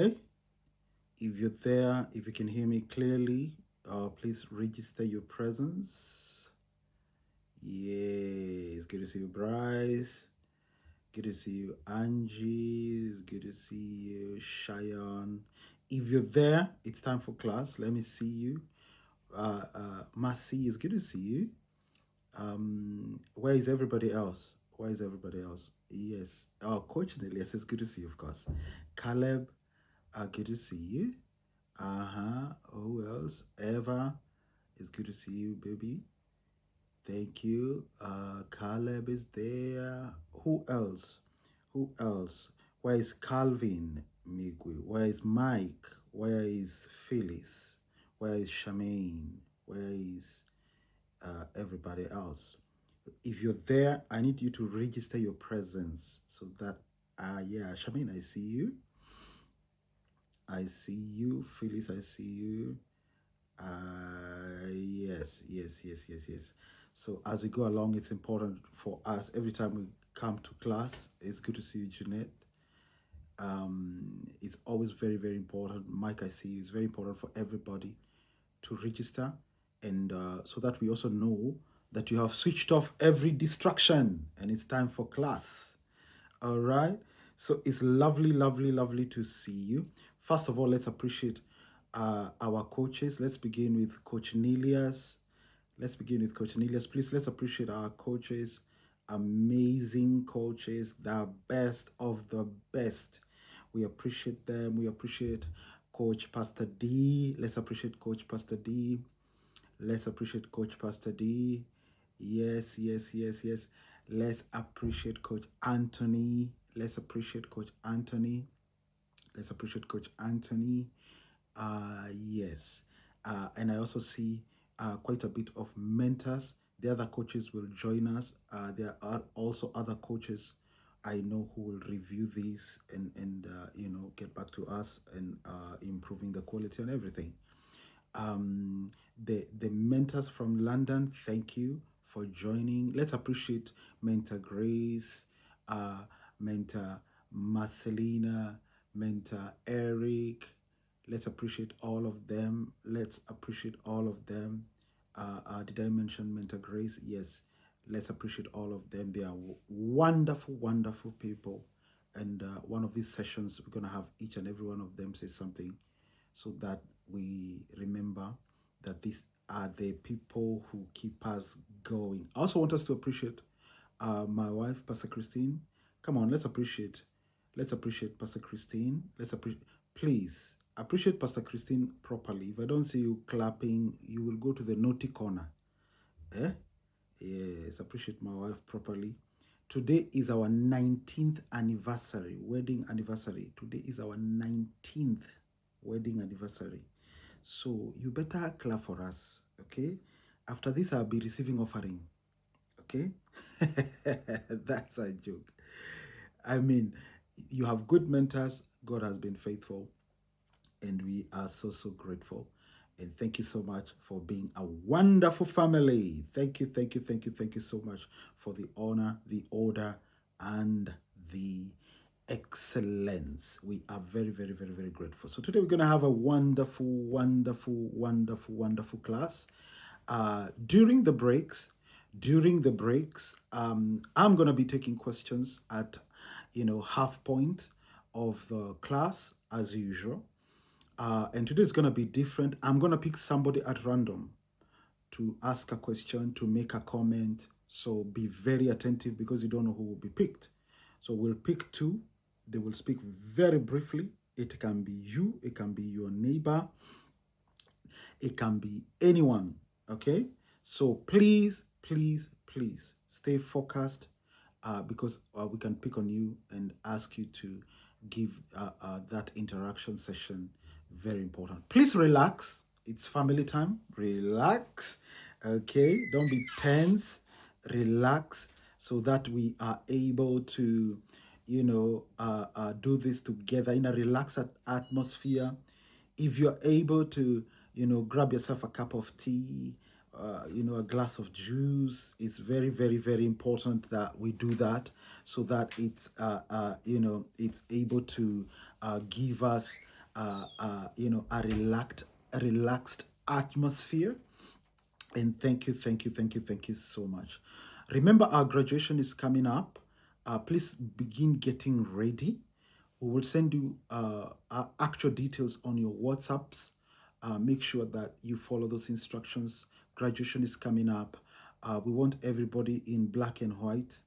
Okay. If you're there, if you can hear me clearly, please register your presence. Yeah, it's good to see you, Bryce. Good to see you, Angie. It's good to see you, Cheyenne. If you're there, it's time for class. Let me see you. Mercy, it's good to see you. Where is everybody else? Where is everybody else? Yes. Oh, Coach Nelius, it's good to see you, of course. Caleb, good to see you. Who else? Eva, it's good to see you, baby. Thank you. Caleb is there. Who else? Who else? Where is Calvin Migui? Where is Mike? Where is Phyllis? Where is Charmaine? Where is everybody else? If you're there, I need you to register your presence so that, yeah, Charmaine, I see you. I see you. Phyllis, I see you. Yes. So as we go along, it's important for us every time we come to class. It's good to see you, Jeanette. It's always very, very important. Mike, I see you. It's very important for everybody to register, and so that we also know that you have switched off every distraction and it's time for class. All right. So it's lovely, lovely, lovely to see you. First of all, let's appreciate our coaches. Let's begin with Coach Nelius. Please, let's appreciate our coaches. Amazing coaches, the best of the best. We appreciate them. We appreciate Coach Pastor D. Let's appreciate Coach Pastor D. Let's appreciate Coach Pastor D. Yes. Let's appreciate Coach Anthony. Let's appreciate Coach Anthony. Let's appreciate Coach Anthony. Yes. And I also see quite a bit of mentors. The other coaches will join us. There are also other coaches I know who will review these and get back to us and improving the quality and everything. The mentors from London, thank you for joining. Let's appreciate Mentor Grace, Mentor Marcelina, Mentor Eric. Let's appreciate all of them. Let's appreciate all of them. Did I mention Mentor Grace? Yes. Let's appreciate all of them. They are wonderful, wonderful people. And one of these sessions, we're going to have each and every one of them say something so that we remember that these are the people who keep us going. I also want us to appreciate my wife, Pastor Christine. Come on, let's appreciate Pastor Christine. Please appreciate Pastor Christine properly. If I don't see you clapping, you will go to the naughty corner. Yes, appreciate my wife properly. Today is our 19th anniversary, wedding anniversary. Today is our 19th wedding anniversary. So you better clap for us, okay? After this, I'll be receiving offering, okay? That's a joke. I mean, you have good mentors. God has been faithful, and we are so, so grateful. And thank you so much for being a wonderful family. Thank you so much for the honor, the order, and the excellence. We are very, very, very, very grateful. So today we're going to have a wonderful, wonderful, wonderful, wonderful class. During the breaks, I'm going to be taking questions at, half point of the class as usual. And today is going to be different. I'm going to pick somebody at random to ask a question, to make a comment. So be very attentive because you don't know who will be picked. So we'll pick two. They will speak very briefly. It can be you, it can be your neighbor, it can be anyone, okay? So please stay focused because we can pick on you and ask you to give that interaction session very important. Please relax. It's family time. Relax, okay? Don't be tense. Relax so that we are able to do this together in a relaxed atmosphere. If you're able to, grab yourself a cup of tea, a glass of juice, it's very, very, very important that we do that so that it's, it's able to give us a relaxed atmosphere. And thank you so much. Remember, our graduation is coming up. Please begin getting ready. We will send you actual details on your WhatsApps. Make sure that you follow those instructions. Graduation is coming up. We want everybody in black and white.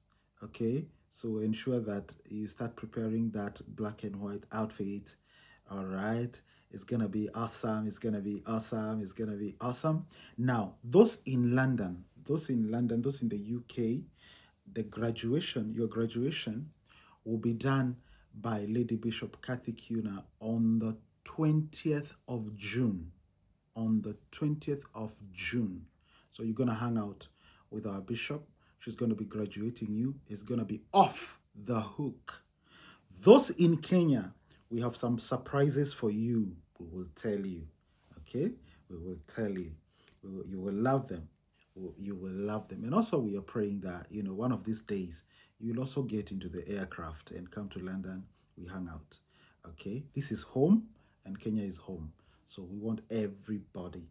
Okay, so ensure that you start preparing that black and white outfit. All right, it's gonna be awesome. It's gonna be awesome. It's gonna be awesome. Now, those in the UK, your graduation will be done by Lady Bishop Kathy Kuna on the 20th of June. On the 20th of June. So you're going to hang out with our bishop. She's going to be graduating you. It's going to be off the hook. Those in Kenya, we have some surprises for you. We will tell you. Okay? We will tell you. You will love them. You will love them. And also, we are praying that, one of these days, you'll also get into the aircraft and come to London. We hang out. Okay? This is home, and Kenya is home. So we want everybody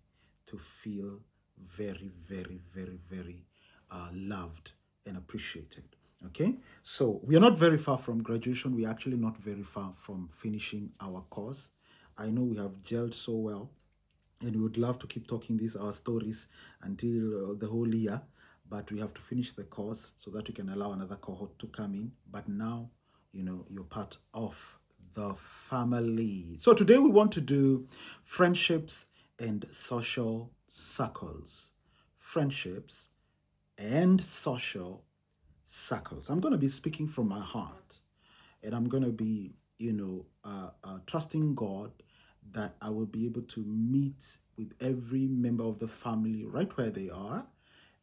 to feel very, very, very, very loved and appreciated. Okay, so we are not very far from graduation. We're actually not very far from finishing our course. I know we have gelled so well, and we would love to keep talking our stories until the whole year, but we have to finish the course so that we can allow another cohort to come in. But now, you're part of the family. So today we want to do friendships and social circles. Friendships and social circles. I'm going to be speaking from my heart, and I'm going to be, trusting God that I will be able to meet with every member of the family right where they are,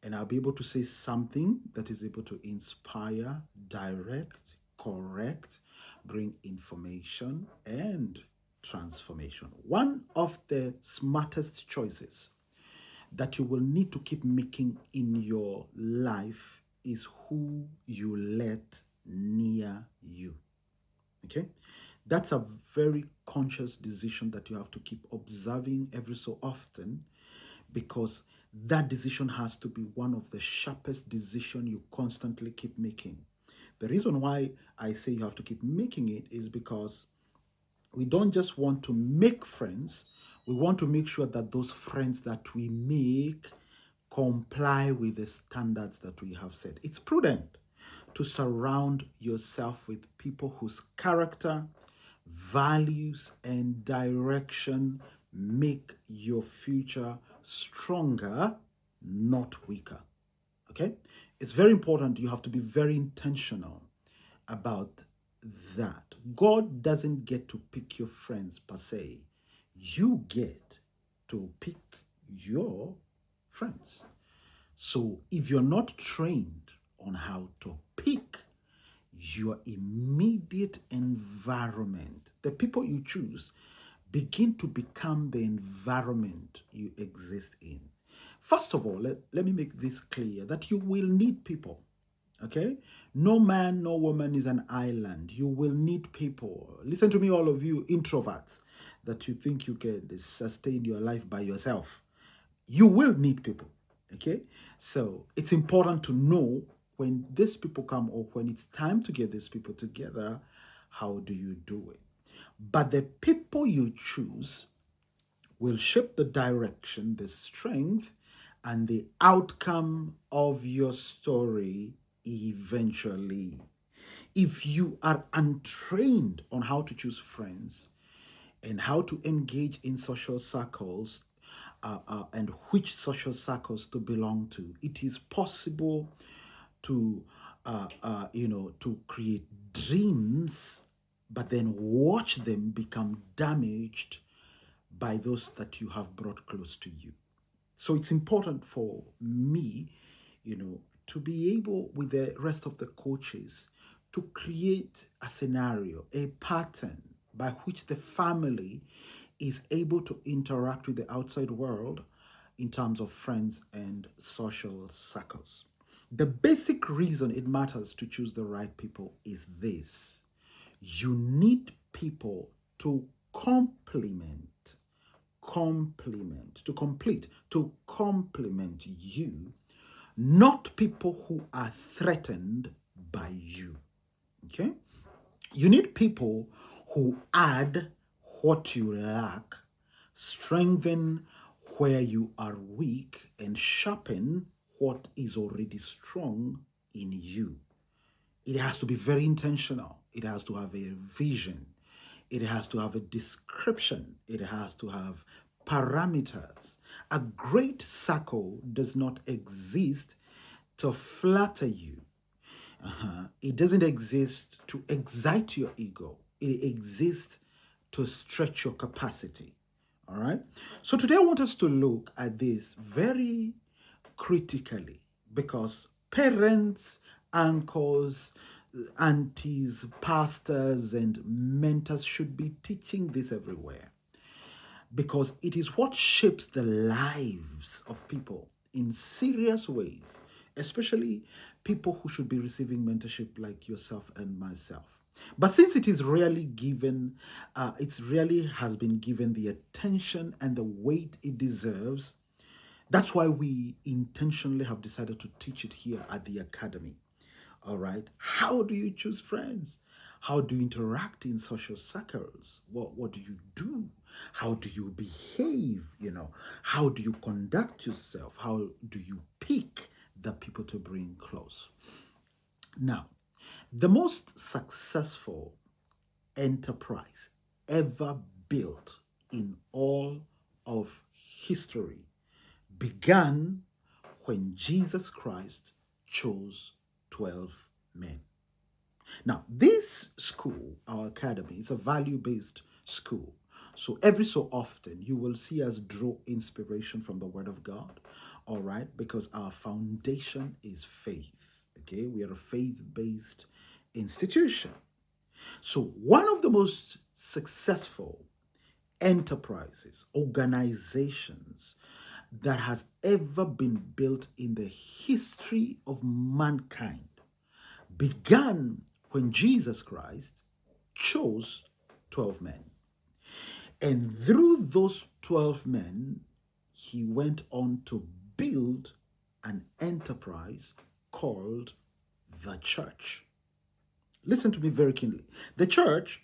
and I'll be able to say something that is able to inspire, direct, correct, bring information and transformation. One of the smartest choices that you will need to keep making in your life is who you let near you. Okay? That's a very conscious decision that you have to keep observing every so often, because that decision has to be one of the sharpest decisions you constantly keep making. The reason why I say you have to keep making it is because we don't just want to make friends, we want to make sure that those friends that we make comply with the standards that we have set. It's prudent to surround yourself with people whose character, values, and direction make your future stronger, not weaker. Okay? It's very important. You have to be very intentional about that. God doesn't get to pick your friends per se. You get to pick your friends. So if you're not trained on how to pick your immediate environment, the people you choose begin to become the environment you exist in. First of all, let me make this clear that you will need people. Okay? No man, no woman is an island. You will need people. Listen to me, all of you introverts that you think you can sustain your life by yourself. You will need people. Okay? So it's important to know when these people come, or when it's time to get these people together, how do you do it? But the people you choose will shape the direction, the strength, and the outcome of your story eventually. If you are untrained on how to choose friends and how to engage in social circles, and which social circles to belong to, it is possible to to create dreams, but then watch them become damaged by those that you have brought close to you. So it's important for me, to be able, with the rest of the coaches, to create a scenario, a pattern by which the family is able to interact with the outside world in terms of friends and social circles. The basic reason it matters to choose the right people is this: you need people to complement, to complete, to complement you, not people who are threatened by you. Okay? You need people who add what you lack, strengthen where you are weak, and sharpen what is already strong in you. It has to be very intentional. It has to have a vision. It has to have a description. It has to have parameters. A great circle does not exist to flatter you. It doesn't exist to excite your ego. It exists to stretch your capacity. All right. So today I want us to look at this very critically because parents, uncles, aunties, pastors, and mentors should be teaching this everywhere because it is what shapes the lives of people in serious ways, especially people who should be receiving mentorship like yourself and myself. But since it is rarely given, it really has been given the attention and the weight it deserves. That's why we intentionally have decided to teach it here at the Academy. All right. How do you choose friends? How do you interact in social circles? What do you do? How do you behave? How do you conduct yourself? How do you pick the people to bring close? Now, the most successful enterprise ever built in all of history began when Jesus Christ chose 12 men. Now, this school, our academy, is a value-based school. So every so often, you will see us draw inspiration from the Word of God, all right? Because our foundation is faith, okay? We are a faith-based institution. So one of the most successful enterprises, organizations that has ever been built in the history of mankind began when Jesus Christ chose 12 men. And through those 12 men, he went on to build an enterprise called the church. Listen to me very keenly. The church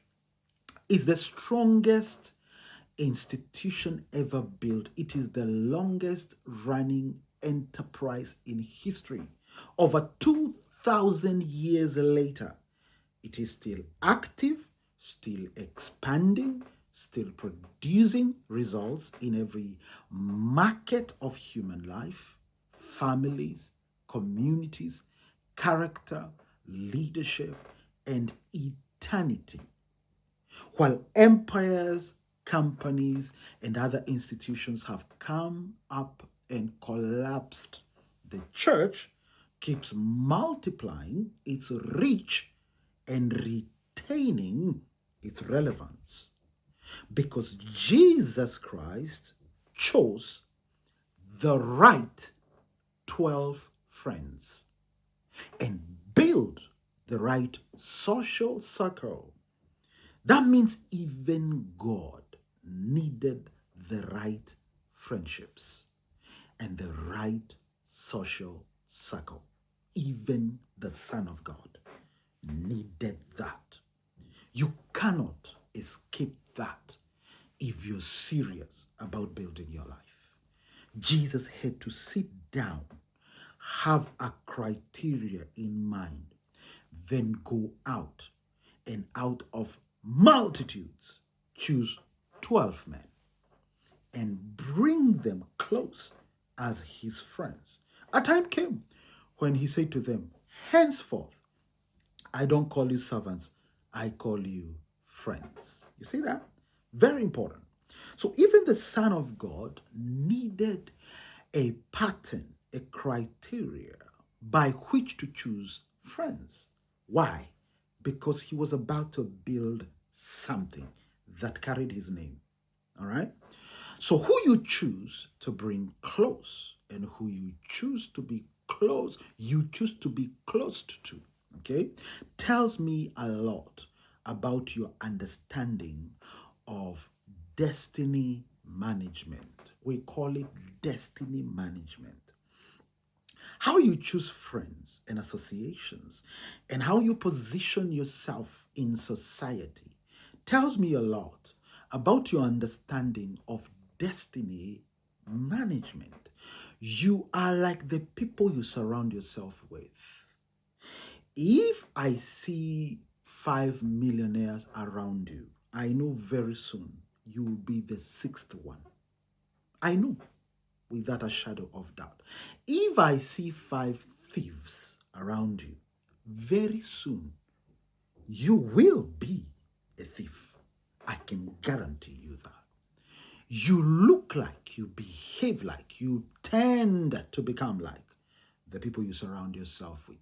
is the strongest institution ever built. It is the longest running enterprise in history. Over 2,000 years later, it is still active, still expanding, still producing results in every market of human life, families, communities, character, leadership, and eternity. While empires, companies, and other institutions have come up and collapsed, the church keeps multiplying its reach and retaining its relevance because Jesus Christ chose the right 12 friends and built the right social circle. That means even God needed the right friendships and the right social circle. Even the Son of God needed that. You cannot escape that if you're serious about building your life. Jesus had to sit down, have a criteria in mind, then go out and out of multitudes choose 12 men and bring them close as his friends. A time came when he said to them, henceforth, I don't call you servants, I call you friends. You see that? Very important. So even the Son of God needed a pattern, a criteria by which to choose friends. Why? Because he was about to build something that carried his name. All right? So who you choose to bring close and who you choose to be close, you choose to be close to, okay, tells me a lot about your understanding of destiny management. We call it destiny management. How you choose friends and associations and how you position yourself in society tells me a lot about your understanding of destiny management. You are like the people you surround yourself with. If I see 5 millionaires around you, I know very soon you will be the sixth one. I know without a shadow of doubt. If I see 5 thieves around you, very soon you will be a thief. I can guarantee you that. You look like, you behave like, you tend to become like the people you surround yourself with.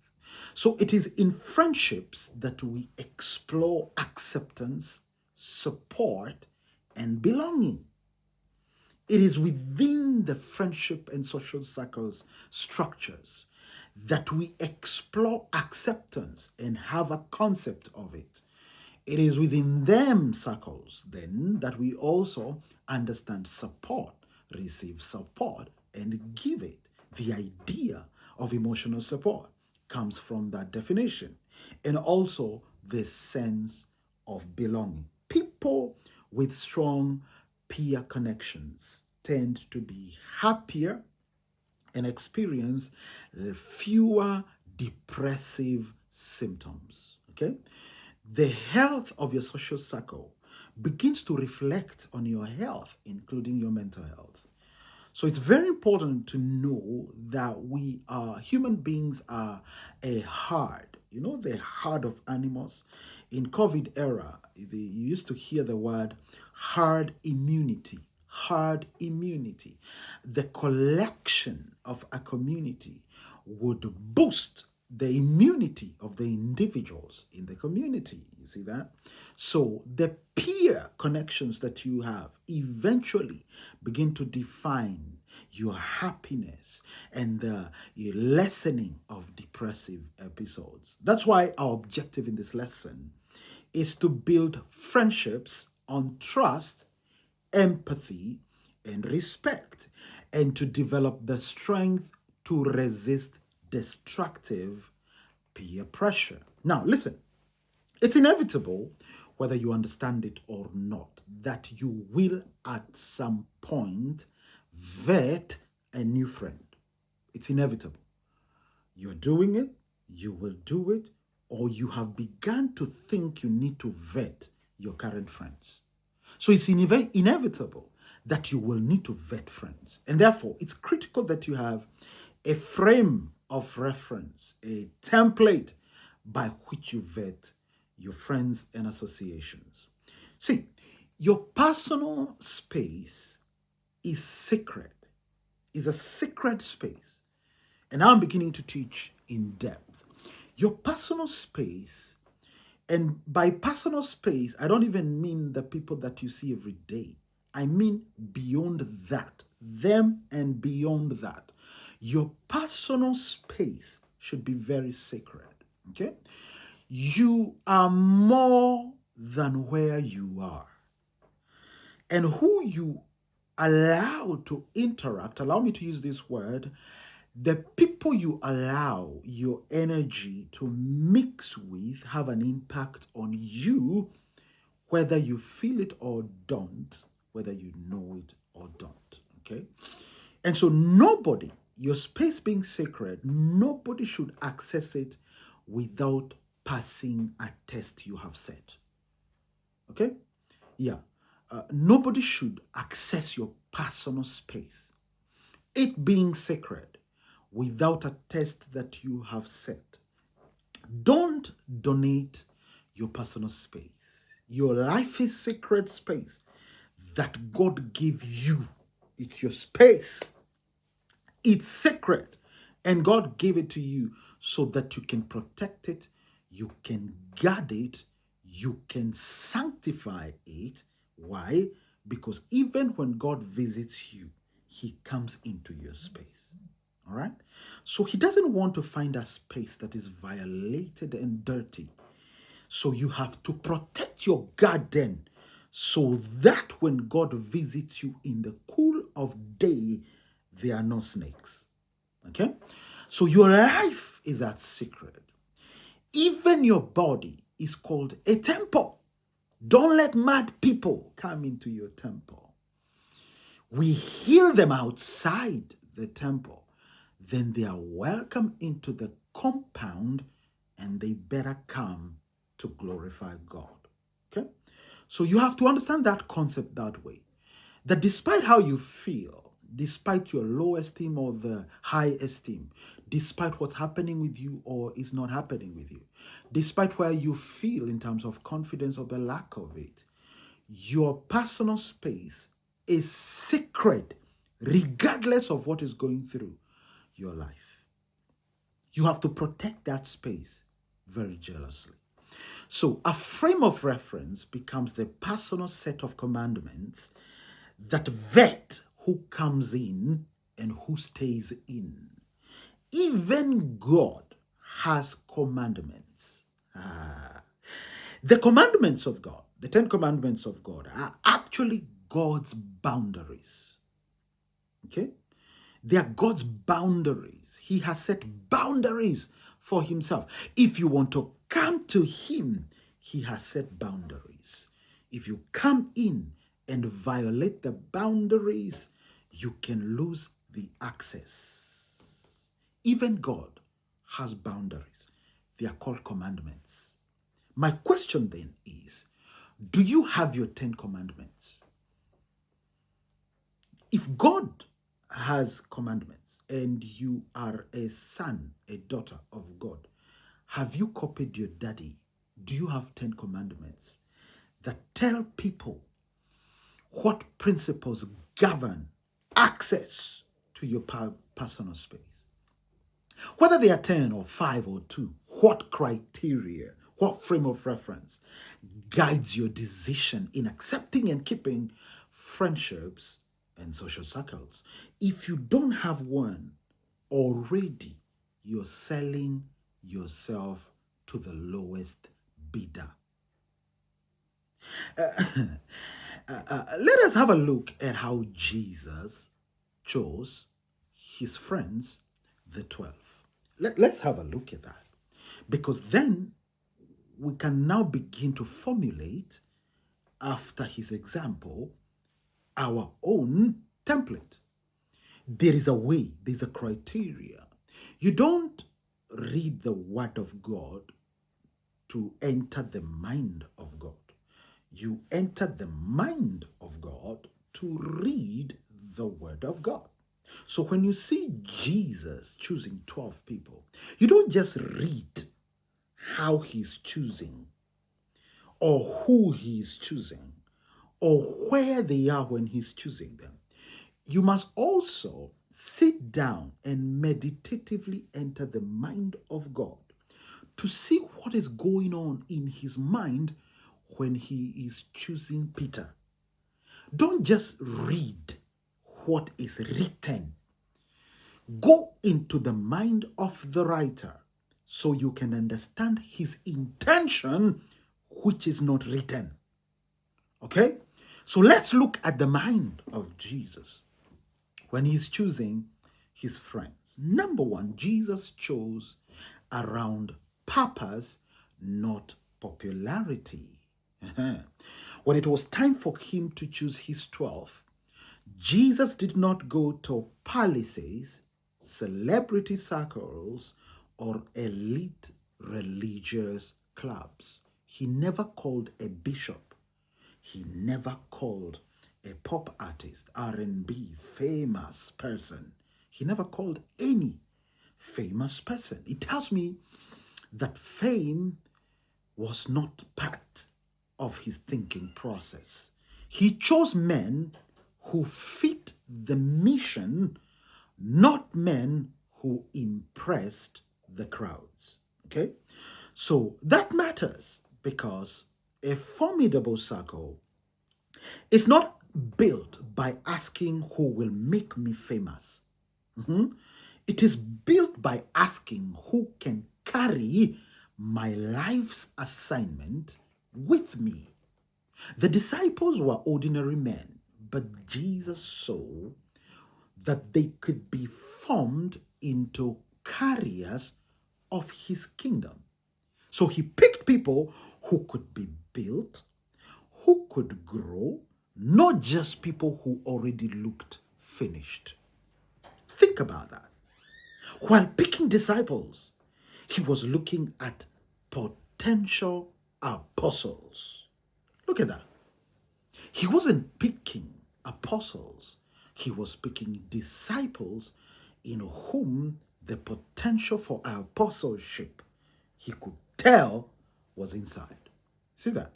So it is in friendships that we explore acceptance, support, and belonging. It is within the friendship and social circles structures that we explore acceptance and have a concept of it. It is within them circles then that we also understand support, receive support, and give it. The idea of emotional support comes from that definition, and also the sense of belonging. People with strong peer connections tend to be happier and experience fewer depressive symptoms. Okay? The health of your social circle begins to reflect on your health, including your mental health. So it's very important to know that we are human beings are a herd. You know, the herd of animals. In COVID era, you used to hear the word herd immunity. Herd immunity. The collection of a community would boost the immunity of the individuals in the community. You see that? So the peer connections that you have eventually begin to define your happiness and the lessening of depressive episodes. That's why our objective in this lesson is to build friendships on trust, empathy, and respect, and to develop the strength to resist destructive peer pressure. Now, listen, it's inevitable, whether you understand it or not, that you will at some point vet a new friend. It's inevitable. You're doing it, you will do it, or you have begun to think you need to vet your current friends. So it's inevitable that you will need to vet friends. And therefore, it's critical that you have a frame of reference, a template by which you vet your friends and associations. See, your personal space is sacred, is a sacred space. And now I'm beginning to teach in depth. Your personal space, and by personal space, I don't even mean the people that you see every day. I mean beyond that, them and beyond that. Your personal space should be very sacred, okay? You are more than where you are. And who you allow to interact, allow me to use this word, the people you allow your energy to mix with have an impact on you, whether you feel it or don't, whether you know it or don't, okay? And so nobody, your space being sacred, nobody should access it without passing a test you have set. Okay? Yeah. Nobody should access your personal space, it being sacred, without a test that you have set. Don't donate your personal space. Your life is sacred space that God gave you. It's your space. It's sacred. And God gave it to you so that you can protect it, you can guard it, you can sanctify it. Why? Because even when God visits you, he comes into your space. All right? So he doesn't want to find a space that is violated and dirty. So you have to protect your garden so that when God visits you in the cool of day, there are no snakes. Okay? So your life is that secret. Even your body is called a temple. Don't let mad people come into your temple. We heal them outside the temple. Then they are welcome into the compound and they better come to glorify God. Okay? So you have to understand that concept that way. That despite how you feel, despite your low esteem or the high esteem, despite what's happening with you or is not happening with you, despite where you feel in terms of confidence or the lack of it, your personal space is sacred regardless of what is going through your life. You have to protect that space very jealously. So a frame of reference becomes the personal set of commandments that vet who comes in and who stays in. Even God has commandments. The commandments of God, the 10 commandments of God, are actually God's boundaries. Okay? They are God's boundaries. He has set boundaries for himself. If you want to come to him, he has set boundaries. If you come in and violate the boundaries, you can lose the access. Even God has boundaries. They are called commandments. My question then is, do you have your 10 commandments? If God has commandments and you are a son, a daughter of God, have you copied your daddy? Do you have 10 commandments that tell people what principles govern access to your personal space? Whether they are 10 or 5 or 2, what criteria, what frame of reference guides your decision in accepting and keeping friendships and social circles? If you don't have one already, you're selling yourself to the lowest bidder. Let us have a look at how Jesus chose his friends, the 12. Let's have a look at that, because then we can now begin to formulate, after his example, our own template. There is a way, there's a criteria. You don't read the Word of God to enter the mind of God. You enter the mind of God to read the Word of God. So when you see Jesus choosing 12 people, you don't just read how he's choosing or who he's choosing or where they are when he's choosing them. You must also sit down and meditatively enter the mind of God to see what is going on in his mind when he is choosing Peter. Don't just read what is written. Go into the mind of the writer so you can understand his intention, which is not written. Okay? So let's look at the mind of Jesus when he's choosing his friends. Number one, Jesus chose around purpose, not popularity. When it was time for him to choose his 12, Jesus did not go to palaces, celebrity circles, or elite religious clubs. He never called a bishop. He never called a pop artist, R&B, famous person. He never called any famous person. It tells me that fame was not part of his thinking process. He chose men who fit the mission, not men who impressed the crowds. Okay? So that matters, because a formidable circle is not built by asking who will make me famous. It is built by asking who can carry my life's assignment with me. The disciples were ordinary men, but Jesus saw that they could be formed into carriers of his kingdom. So he picked people who could be built, who could grow, not just people who already looked finished. Think about that. While picking disciples, he was looking at potential apostles. Look at that. He wasn't picking apostles, he was picking disciples in whom the potential for apostleship he could tell was inside. See that?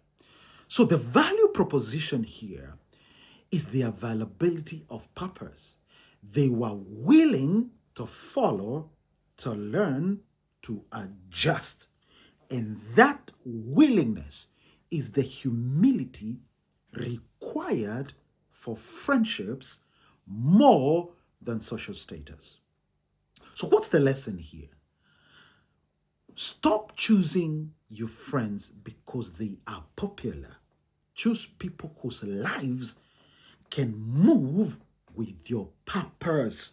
So the value proposition here is the availability of purpose. They were willing to follow, to learn, to adjust. And that willingness is the humility required for friendships more than social status. So what's the lesson here? Stop choosing your friends because they are popular. Choose people whose lives can move with your purpose,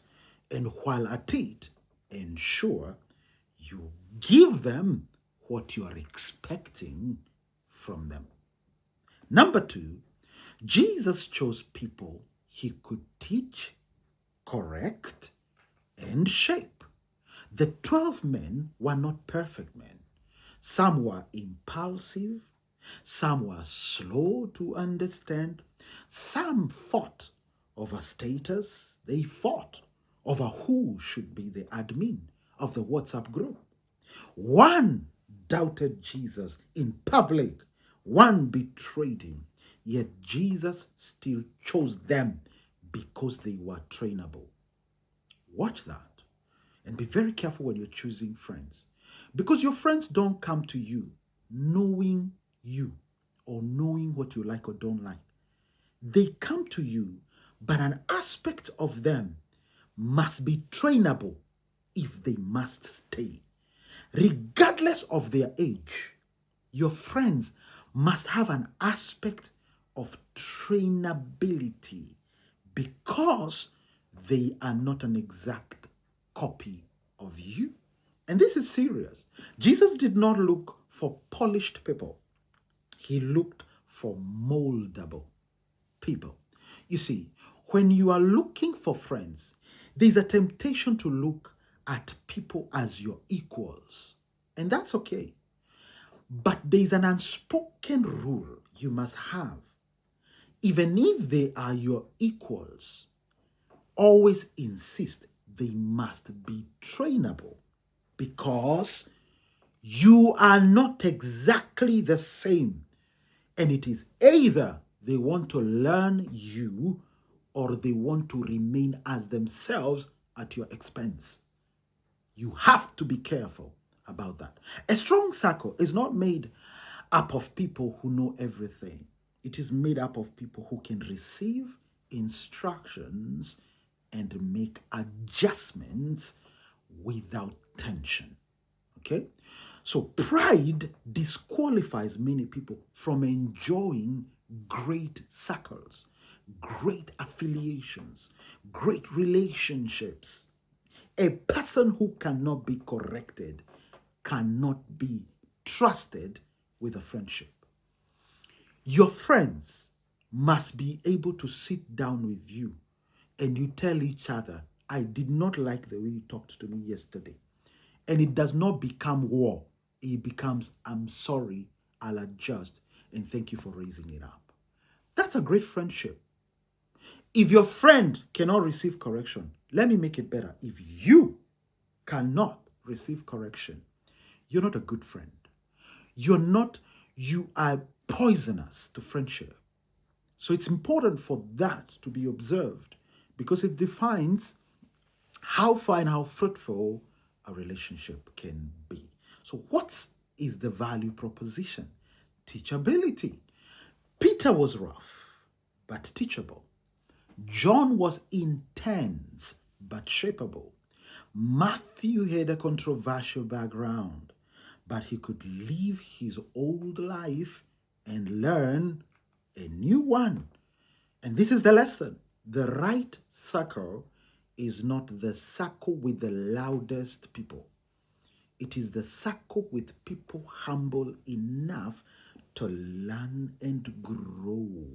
and while at it, ensure you give them what you are expecting from them. Number 2, Jesus chose people he could teach, correct, and shape. The 12 men were not perfect men. Some were impulsive, some were slow to understand, some fought over status, they fought over who should be the admin of the WhatsApp group. One doubted Jesus in public, one betrayed him, yet Jesus still chose them because they were trainable. Watch that and be very careful when you're choosing friends, because your friends don't come to you knowing you or knowing what you like or don't like. They come to you, but an aspect of them must be trainable if they must stay. Regardless of their age, your friends must have an aspect of trainability because they are not an exact copy of you. And this is serious. Jesus did not look for polished people. He looked for moldable people. You see, when you are looking for friends, there's a temptation to look at people as your equals. And that's okay. But there's an unspoken rule you must have. Even if they are your equals, always insist they must be trainable, because you are not exactly the same. And it is either they want to learn you or they want to remain as themselves at your expense. You have to be careful about that. A strong circle is not made up of people who know everything. It is made up of people who can receive instructions and make adjustments without tension. Okay? So pride disqualifies many people from enjoying great circles, great affiliations, great relationships. A person who cannot be corrected cannot be trusted with a friendship. Your friends must be able to sit down with you and you tell each other, I did not like the way you talked to me yesterday. And it does not become war. It becomes, I'm sorry, I'll adjust, and thank you for raising it up. That's a great friendship. If your friend cannot receive correction, let me make it better. If you cannot receive correction, you're not a good friend. You are poisonous to friendship. So it's important for that to be observed, because it defines how far and how fruitful a relationship can be. So what is the value proposition? Teachability. Peter was rough, but teachable. John was intense, but shapeable. Matthew had a controversial background, but he could live his old life and learn a new one. And this is the lesson. The right circle is not the circle with the loudest people. It is the circle with people humble enough to learn and grow.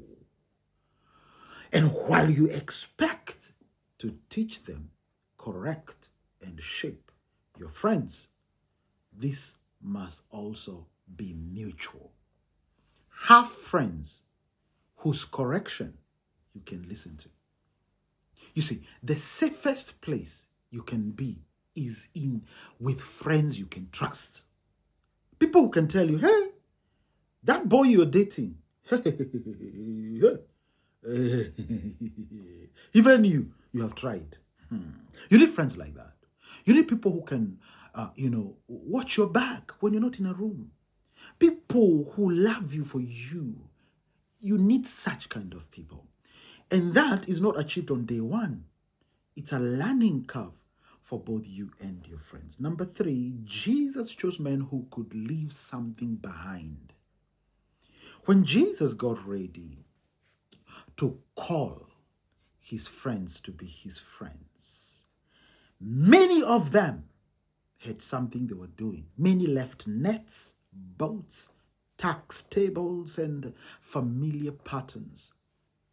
And while you expect to teach them, correct, and shape your friends, this must also be mutual. Have friends whose correction you can listen to. You see, the safest place you can be is with friends you can trust. People who can tell you, hey, that boy you're dating, even you have tried. You need friends like that. You need people who can, watch your back when you're not in a room. People who love you for you. You need such kind of people. And that is not achieved on day one. It's a learning curve for both you and your friends. Number 3, Jesus chose men who could leave something behind. When Jesus got ready to call his friends to be his friends, many of them had something they were doing. Many left nets, boats, tax tables, and familiar patterns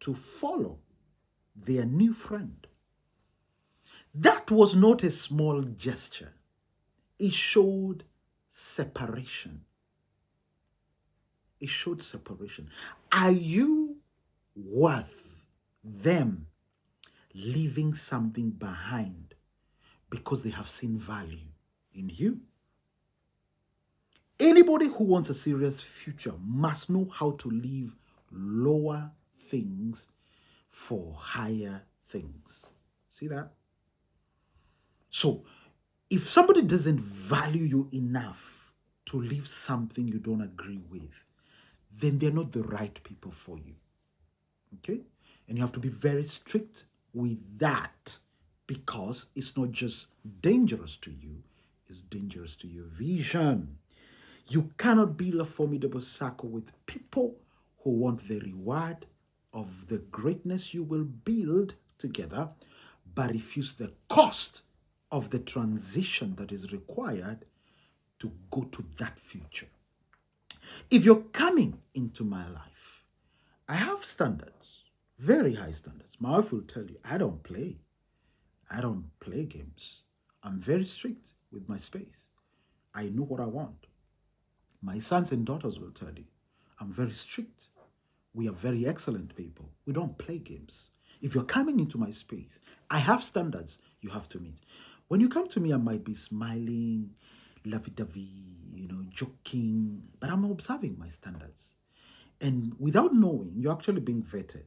to follow their new friend. That was not a small gesture. It showed separation. It showed separation. Are you worth them leaving something behind because they have seen value in you? Anybody who wants a serious future must know how to leave lower things for higher things. See that? So, if somebody doesn't value you enough to leave something you don't agree with, then they're not the right people for you. Okay? And you have to be very strict with that, because it's not just dangerous to you, it's dangerous to your vision. You cannot build a formidable circle with people who want the reward of the greatness you will build together, but refuse the cost of the transition that is required to go to that future. If you're coming into my life, I have standards, very high standards. My wife will tell you, I don't play games. I'm very strict with my space. I know what I want. My sons and daughters will tell you, I'm very strict. We are very excellent people. We don't play games. If you're coming into my space, I have standards you have to meet. When you come to me, I might be smiling, lovey-dovey, joking, but I'm observing my standards. And without knowing, you're actually being vetted.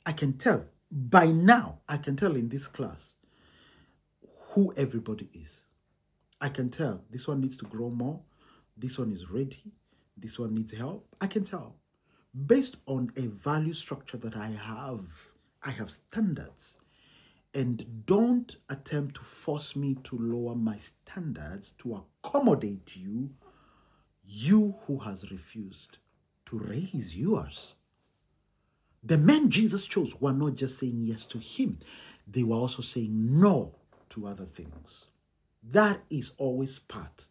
I can tell, by now, in this class who everybody is. I can tell this one needs to grow more, this one is ready, this one needs help. I can tell. Based on a value structure that I have standards. And don't attempt to force me to lower my standards to accommodate you who has refused to raise yours. The men Jesus chose were not just saying yes to him, they were also saying no to other things. That is always part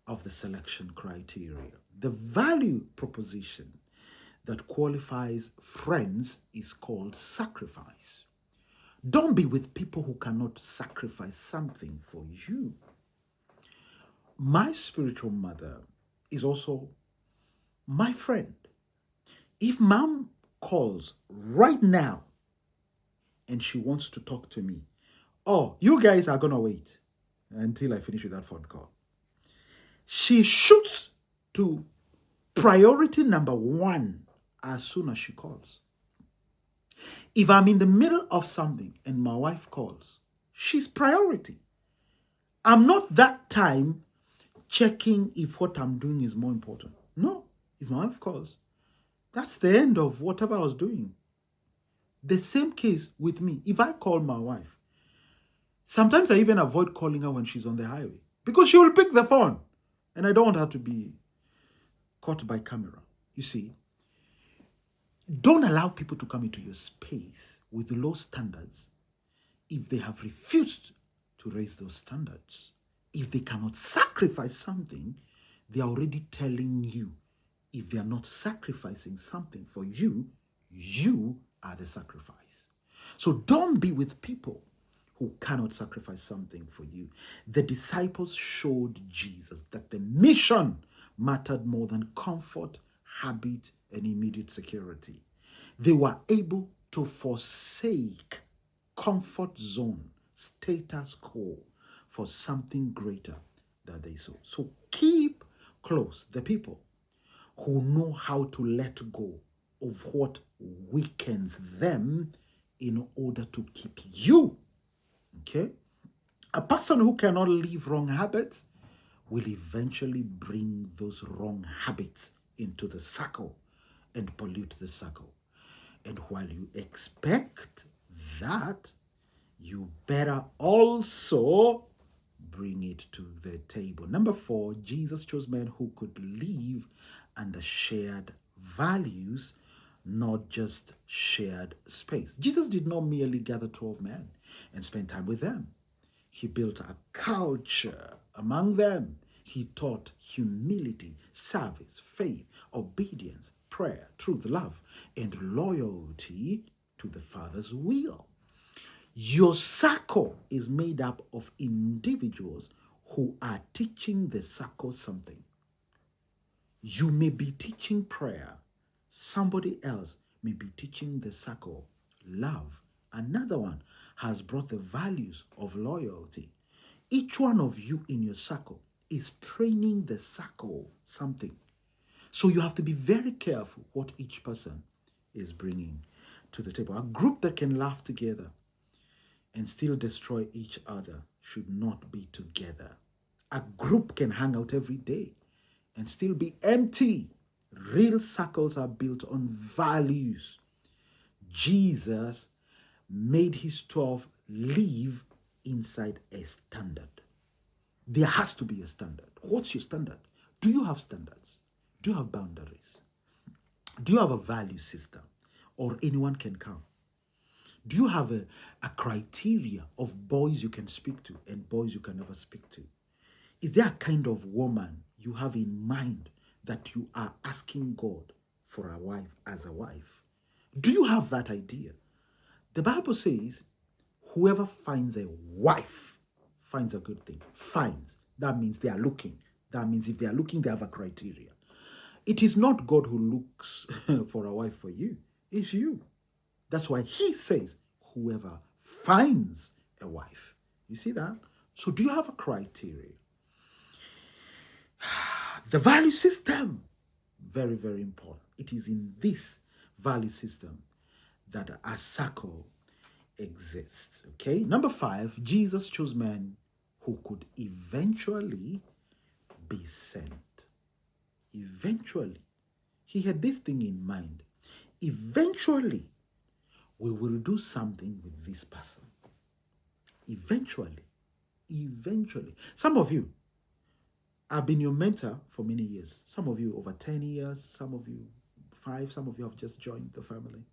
of the selection criteria. The value proposition that qualifies friends is called sacrifice. Don't be with people who cannot sacrifice something for you. My spiritual mother is also my friend. If mom calls right now and she wants to talk to me, oh, you guys are going to wait until I finish with that phone call. She shoots to priority number 1 as soon as she calls. If I'm in the middle of something and my wife calls, she's priority. I'm not that time checking if what I'm doing is more important. No, if my wife calls, that's the end of whatever I was doing. The same case with me. If I call my wife, sometimes I even avoid calling her when she's on the highway because she will pick the phone and I don't want her to be caught by camera. You see, Don't allow people to come into your space with low standards if they have refused to raise those standards. If they cannot sacrifice something, they are already telling you if they are not sacrificing something for you, you are the sacrifice. So don't be with people who cannot sacrifice something for you. The disciples showed Jesus that the mission mattered more than comfort, habit, and immediate security. They were able to forsake comfort zone, status quo for something greater that they saw. So keep close the people who know how to let go of what weakens them in order to keep you. Okay? A person who cannot leave wrong habits will eventually bring those wrong habits into the circle and pollute the circle. And while you expect that, you better also bring it to the table. Number 4, Jesus chose men who could live under shared values, not just shared space. Jesus did not merely gather 12 men and spend time with them. He built a culture among them. He taught humility, service, faith, obedience, prayer, truth, love, and loyalty to the Father's will. Your circle is made up of individuals who are teaching the circle something. You may be teaching prayer. Somebody else may be teaching the circle love. Another one has brought the values of loyalty. Each one of you in your circle is training the circle something. So you have to be very careful what each person is bringing to the table. A group that can laugh together and still destroy each other should not be together. A group can hang out every day and still be empty. Real circles are built on values. Jesus made his 12 live inside a standard. There has to be a standard. What's your standard? Do you have standards? Do you have boundaries? Do you have a value system? Or anyone can come? Do you have a criteria of boys you can speak to and boys you can never speak to? Is there a kind of woman you have in mind that you are asking God for a wife as a wife? Do you have that idea? The Bible says, whoever finds a wife finds a good thing. Finds. That means they are looking. That means if they are looking, they have a criteria. It is not God who looks for a wife for you. It's you. That's why he says, whoever finds a wife. You see that? So do you have a criteria? The value system, very, very important. It is in this value system that a circle exists. Okay. Number 5, Jesus chose men who could eventually be sent. Eventually. He had this thing in mind. Eventually, we will do something with this person. Eventually. Eventually. Some of you, I've been your mentor for many years. Some of you over 10 years, some of you 5, some of you have just joined the family.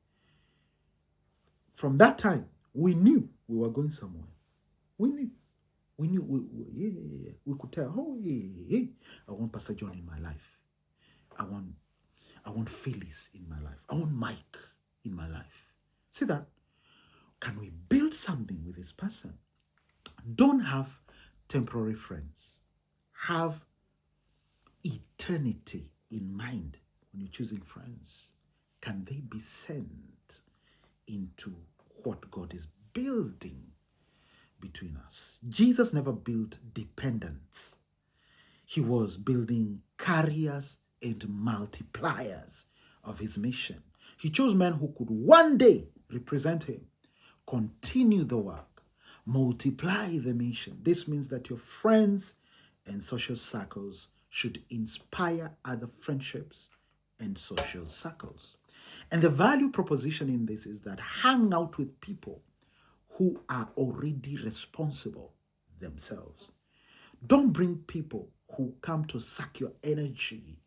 From that time, we knew we were going somewhere. We knew. We could tell, I want Pastor John in my life. I want Phyllis in my life. I want Mike in my life. See that? Can we build something with this person? Don't have temporary friends. Have eternity in mind when you're choosing friends. Can they be sent into what God is building between us? Jesus never built dependents. He was building carriers and multipliers of his mission. He chose men who could one day represent him, continue the work, multiply the mission. This means that your friends and social circles should inspire other friendships and social circles. And the value proposition in this is that hang out with people who are already responsible themselves. Don't bring people who come to suck your energy.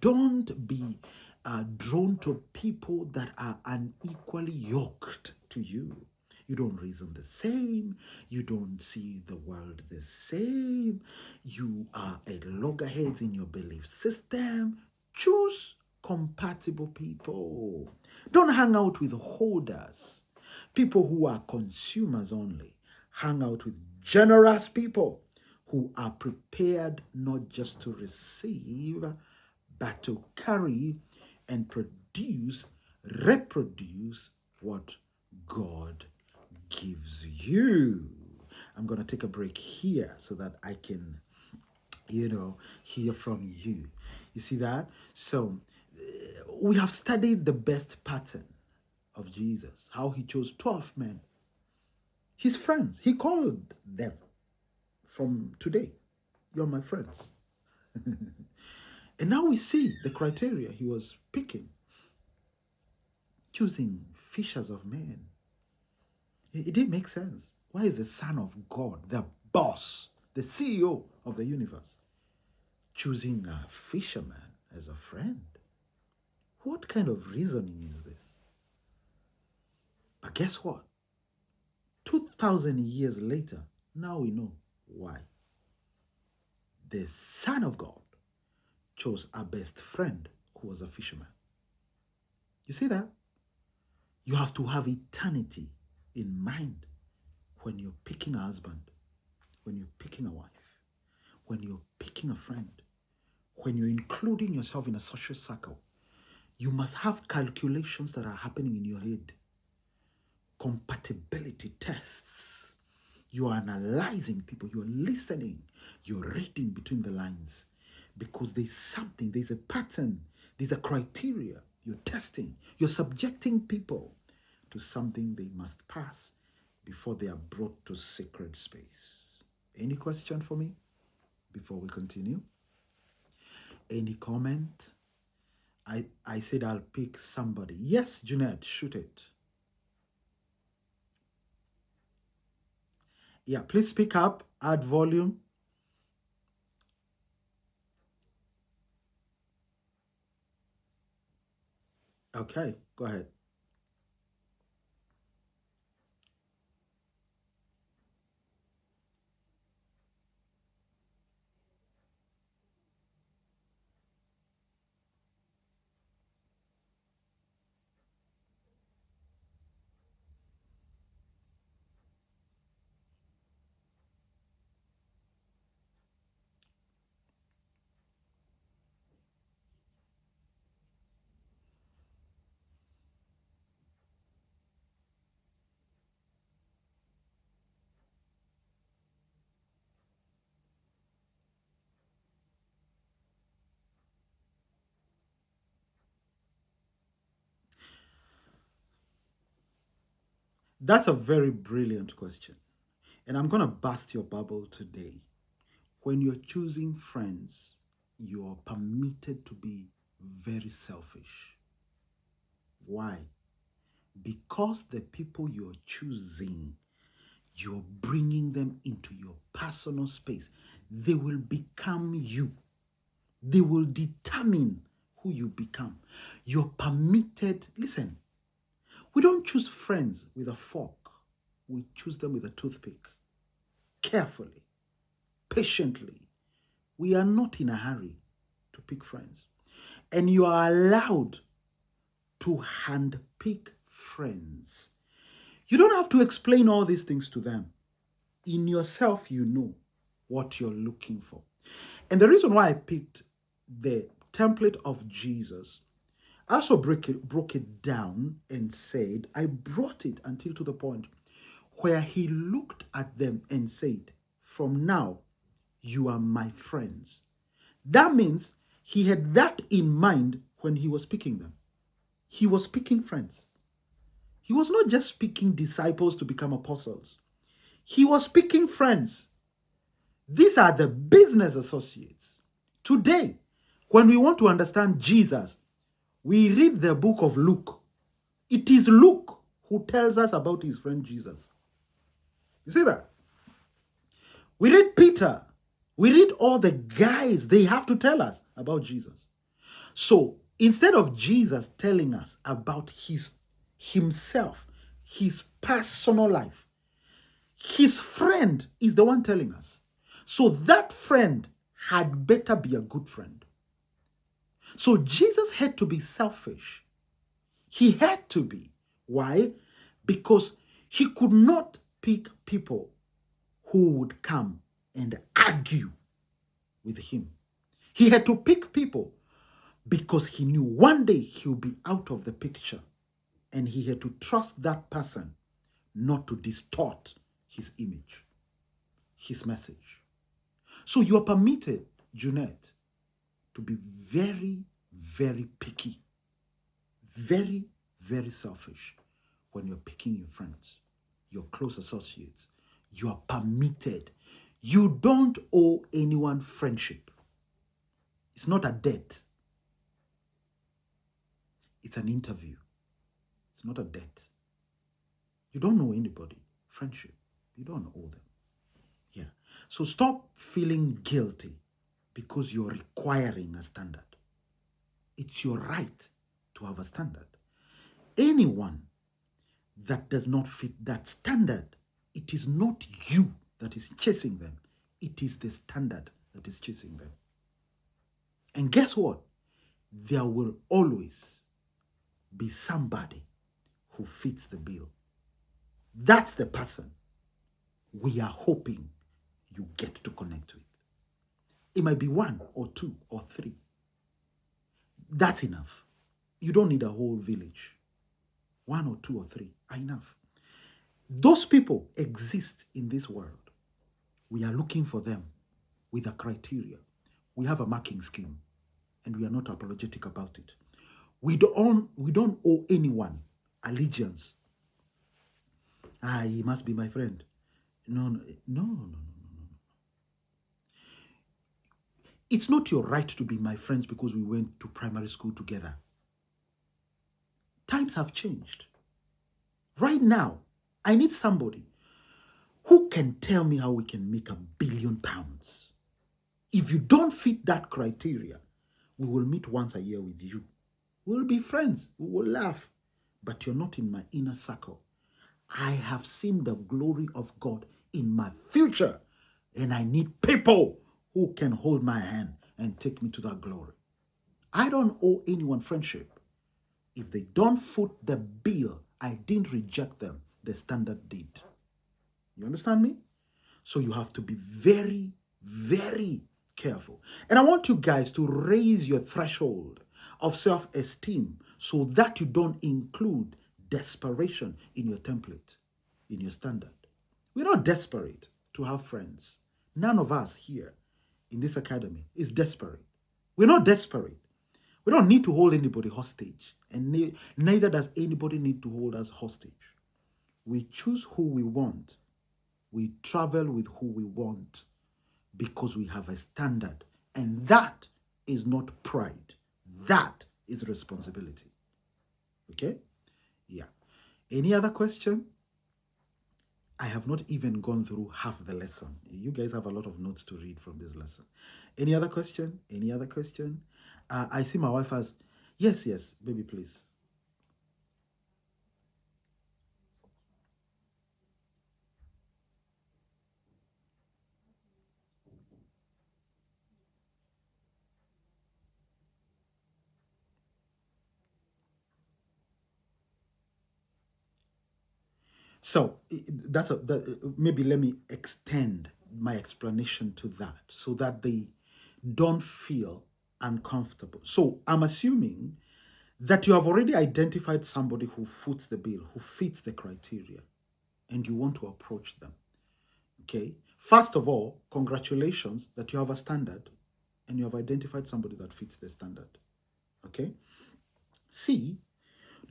Don't be are drawn to people that are unequally yoked to you. You don't reason the same. You don't see the world the same. You are at loggerheads in your belief system. Choose compatible people. Don't hang out with hoarders, people who are consumers only. Hang out with generous people who are prepared not just to receive, but to carry and reproduce what God gives you. I'm going to take a break here so that I can, hear from you. You see that? So we have studied the best pattern of Jesus, how he chose 12 men, his friends. He called them from today, you're my friends. And now we see the criteria he was picking, choosing fishers of men. It didn't make sense. Why is the Son of God, the boss, the CEO of the universe, choosing a fisherman as a friend? What kind of reasoning is this? But guess what? 2,000 years later, now we know why. The Son of God chose our best friend who was a fisherman. You see that? You have to have eternity in mind when you're picking a husband, when you're picking a wife, when you're picking a friend, when you're including yourself in a social circle. You must have calculations that are happening in your head. Compatibility tests. You are analyzing people, you're listening, you're reading between the lines, because there's something, there's a pattern, there's a criteria you're testing. You're subjecting people to something they must pass before they are brought to sacred space. Any question for me before we continue? Any comment? I said I'll pick somebody. Yes, Jeanette, shoot it. Yeah, please speak up, add volume. Okay, go ahead. That's a very brilliant question. And I'm going to bust your bubble today. When you're choosing friends, you're permitted to be very selfish. Why? Because the people you're choosing, you're bringing them into your personal space. They will become you. They will determine who you become. You're permitted, listen, we don't choose friends with a fork. We choose them with a toothpick. Carefully, patiently. We are not in a hurry to pick friends. And you are allowed to handpick friends. You don't have to explain all these things to them. In yourself, you know what you're looking for. And the reason why I picked the template of Jesus, I also broke it down and said, I brought it until to the point where he looked at them and said, from now, you are my friends. That means he had that in mind when he was picking them. He was picking friends. He was not just picking disciples to become apostles. He was picking friends. These are the business associates. Today, when we want to understand Jesus, we read the book of Luke. It is Luke who tells us about his friend Jesus. You see that? We read Peter. We read all the guys. They have to tell us about Jesus. So Instead of Jesus telling us about himself, his personal life, his friend is the one telling us. So that friend had better be a good friend. So Jesus had to be selfish. He had to be. Why? Because he could not pick people who would come and argue with him. He had to pick people because he knew one day he'll be out of the picture, and he had to trust that person not to distort his image, his message. So you are permitted, Junette, to be very, very picky, very, very selfish when you're picking your friends, your close associates. You are permitted. You don't owe anyone friendship. It's not a debt. It's an interview. It's not a debt. You don't know anybody. Friendship. You don't owe them. Yeah. So stop feeling guilty because you're requiring a standard. It's your right to have a standard. Anyone that does not fit that standard, it is not you that is chasing them. It is the standard that is chasing them. And guess what? There will always be somebody who fits the bill. That's the person we are hoping you get to connect with. It might be one or two or three. That's enough. You don't need a whole village. One or two or three are enough. Those people exist in this world. We are looking for them with a criteria. We have a marking scheme, and we are not apologetic about it. We don't owe anyone allegiance. He must be my friend. No. It's not your right to be my friends because we went to primary school together. Times have changed. Right now, I need somebody who can tell me how we can make £1 billion. If you don't fit that criteria, we will meet once a year with you. We'll be friends. We will laugh. But you're not in my inner circle. I have seen the glory of God in my future, and I need people who can hold my hand and take me to that glory. I don't owe anyone friendship. If they don't foot the bill, I didn't reject them. The standard did. You understand me? So you have to be very, very careful. And I want you guys to raise your threshold of self-esteem so that you don't include desperation in your template, in your standard. We're not desperate to have friends. None of us here in this academy is desperate. We're not desperate. We don't need to hold anybody hostage, and neither does anybody need to hold us hostage. We choose who we want. We travel with who we want because we have a standard, and that is not pride. That is responsibility. Okay? Yeah. Any other question? I have not even gone through half the lesson. You guys have a lot of notes to read from this lesson. Any other question? Any other question? I see my wife has, yes, baby, please. So maybe let me extend my explanation to that so that they don't feel uncomfortable. So I'm assuming that you have already identified somebody who foots the bill, who fits the criteria, and you want to approach them. Okay? First of all, congratulations that you have a standard and you have identified somebody that fits the standard. Okay? C,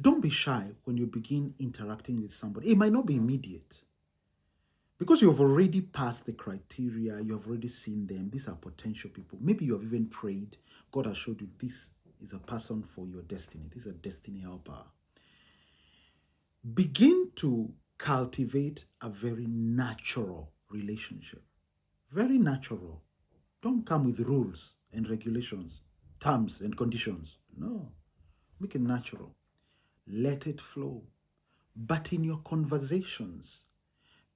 don't be shy when you begin interacting with somebody. It might not be immediate. Because you have already passed the criteria, you have already seen them. These are potential people. Maybe you have even prayed. God has showed you this is a person for your destiny. This is a destiny helper. Begin to cultivate a very natural relationship. Very natural. Don't come with rules and regulations. terms and conditions. No, make it natural. Let it flow. But in your conversations,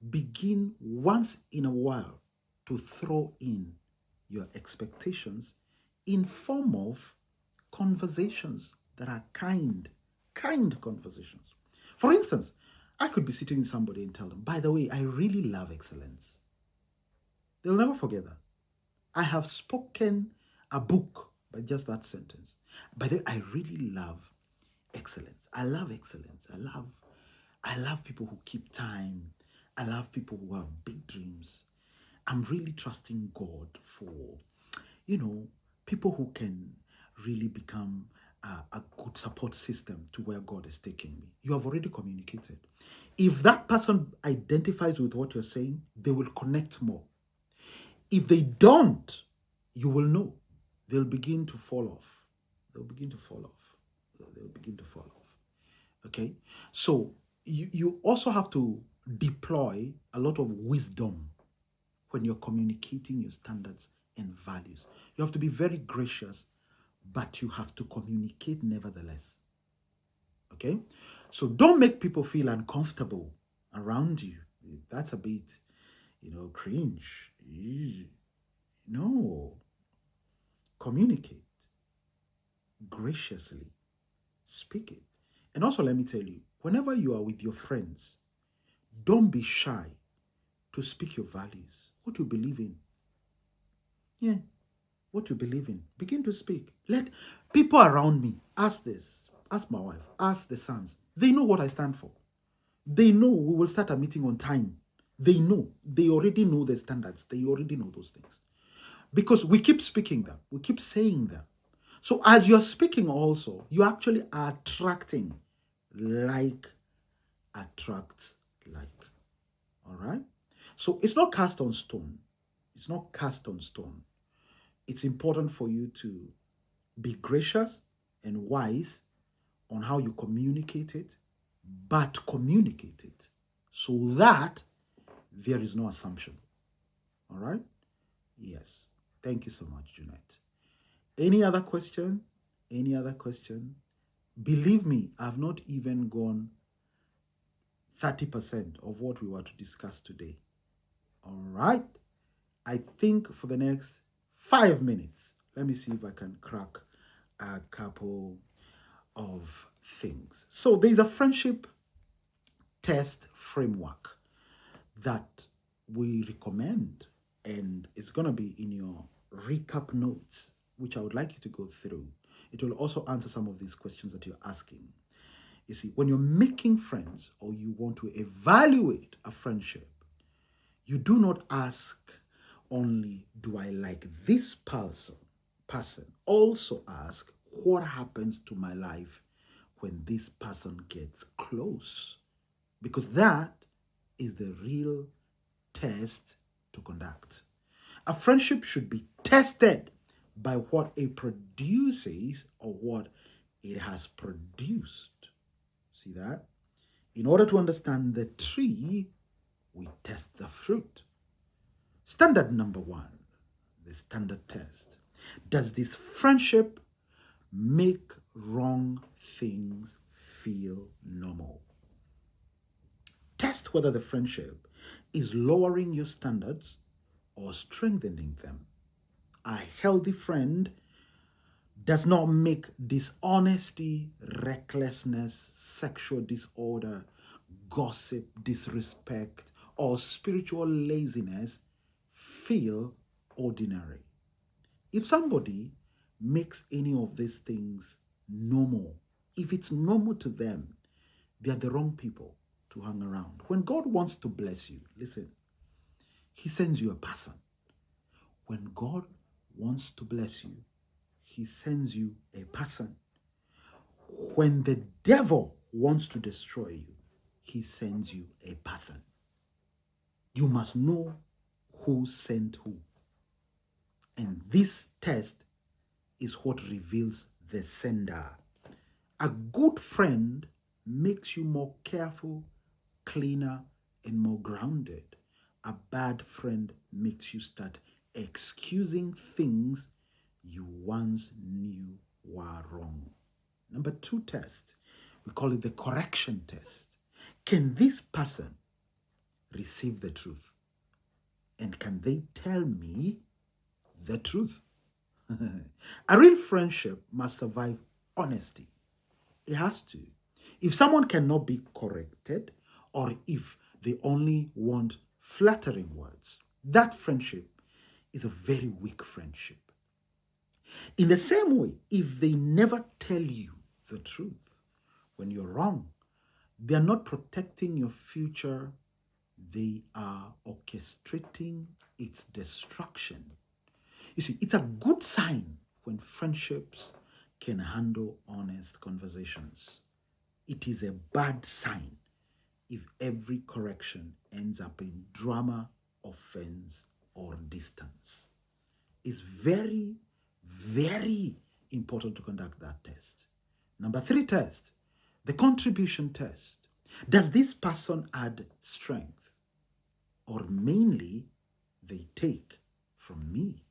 begin once in a while to throw in your expectations in form of conversations that are kind conversations. For instance, I could be sitting with somebody and tell them, by the way, I really love excellence. They'll never forget that. I have spoken a book by just that sentence. By the way, I really love excellence. I love excellence. I love people who keep time. I love people who have big dreams. I'm really trusting God for, you know, people who can really become a good support system to where God is taking me. You have already communicated. If that person identifies with what you're saying, they will connect more. If they don't, you will know. They'll begin to fall off. They'll begin to fall off. They'll begin to fall off. Okay? So you also have to deploy a lot of wisdom when you're communicating your standards and values. You have to be very gracious, but you have to communicate nevertheless. Okay? So don't make people feel uncomfortable around you. That's a bit, cringe. No. Communicate graciously. Speak it. And also, let me tell you, whenever you are with your friends, don't be shy to speak your values, what you believe in. Yeah, what you believe in. Begin to speak. Let people around me ask this, ask my wife, ask the sons. They know what I stand for. They know we will start a meeting on time. They know. They already know the standards. They already know those things. Because we keep speaking them. We keep saying them. So as you're speaking also, you actually are attracting like attracts like. All right? So it's not cast on stone. It's not cast on stone. It's important for you to be gracious and wise on how you communicate it, but communicate it so that there is no assumption. All right? Yes. Thank you so much, Junet. Any other question? Any other question? Believe me, I've not even gone 30% of what we were to discuss today. All right? I think for the next 5 minutes, let me see if I can crack a couple of things. So there's a friendship test framework that we recommend, and it's going to be in your recap notes, which I would like you to go through. It will also answer some of these questions that you're asking. You see, when you're making friends or you want to evaluate a friendship, you do not ask only, do I like this person? Also ask, what happens to my life when this person gets close? Because that is the real test to conduct. A friendship should be tested by what it produces or what it has produced. See that? In order to understand the tree, we test the fruit. Standard number 1, the standard test. Does this friendship make wrong things feel normal? Test whether the friendship is lowering your standards or strengthening them. A healthy friend does not make dishonesty, recklessness, sexual disorder, gossip, disrespect, or spiritual laziness feel ordinary. If somebody makes any of these things normal, if it's normal to them, they are the wrong people to hang around. When God wants to bless you, listen, He sends you a person. When God wants to bless you, He sends you a person. When the devil wants to destroy you, he sends you a person. You must know who sent who. And this test is what reveals the sender. A good friend makes you more careful, cleaner, and more grounded. A bad friend makes you start excusing things you once knew were wrong. Number 2 test, we call it the correction test. Can this person receive the truth? And can they tell me the truth? A real friendship must survive honesty. It has to. If someone cannot be corrected, or if they only want flattering words, that friendship is a very weak friendship. In the same way, if they never tell you the truth when you're wrong, they are not protecting your future, they are orchestrating its destruction. You see, it's a good sign when friendships can handle honest conversations. It is a bad sign if every correction ends up in drama, offense, or distance. It's very, very important to conduct that test. Number 3 test, the contribution test. Does this person add strength, or mainly they take from me?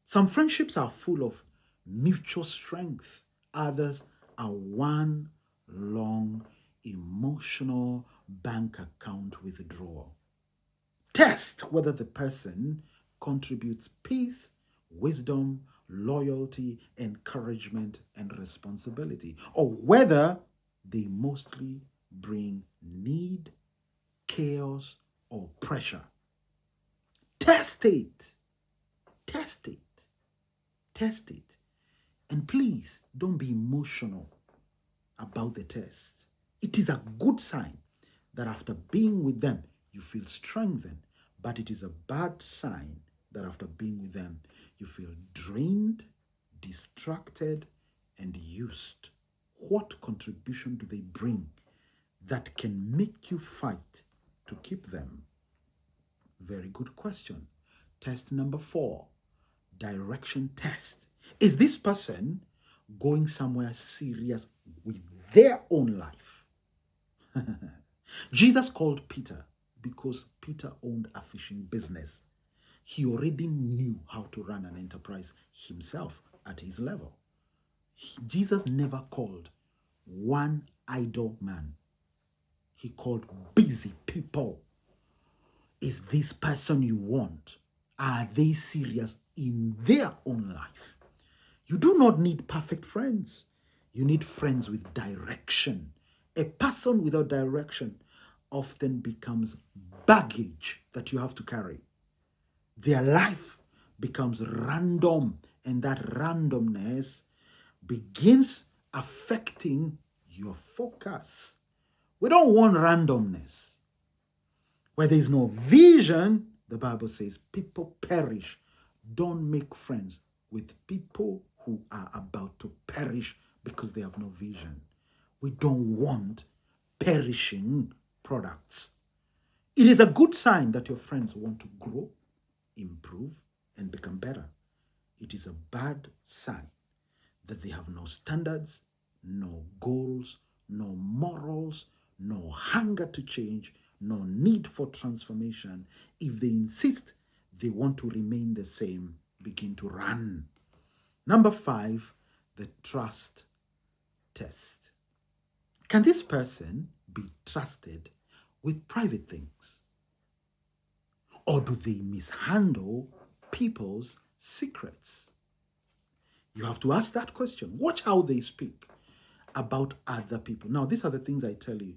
Some friendships are full of mutual strength. Others are one long emotional bank account withdrawal. Test whether the person contributes peace, wisdom, loyalty, encouragement, and responsibility, or whether they mostly bring need, chaos, or pressure. Test it. Test it. Test it. And please don't be emotional about the test. It is a good sign that after being with them, you feel strengthened, but it is a bad sign that after being with them, you feel drained, distracted, and used. What contribution do they bring that can make you fight to keep them? Very good question. Test number 4, direction test. Is this person going somewhere serious with their own life? Jesus called Peter because Peter owned a fishing business. He already knew how to run an enterprise himself at his level. Jesus never called one idle man. He called busy people. Is this person you want? Are they serious in their own life? You do not need perfect friends. You need friends with direction. A person without direction often becomes baggage that you have to carry. Their life becomes random, and that randomness begins affecting your focus. We don't want randomness. Where there is no vision, the Bible says people perish. Don't make friends with people who are about to perish because they have no vision. We don't want perishing products. It is a good sign that your friends want to grow, improve, and become better. It is a bad sign that they have no standards, no goals, no morals, no hunger to change, no need for transformation. If they insist they want to remain the same, begin to run. Number 5, the trust test. Can this person be trusted with private things? Or do they mishandle people's secrets? You have to ask that question. Watch how they speak about other people. Now, these are the things I tell you,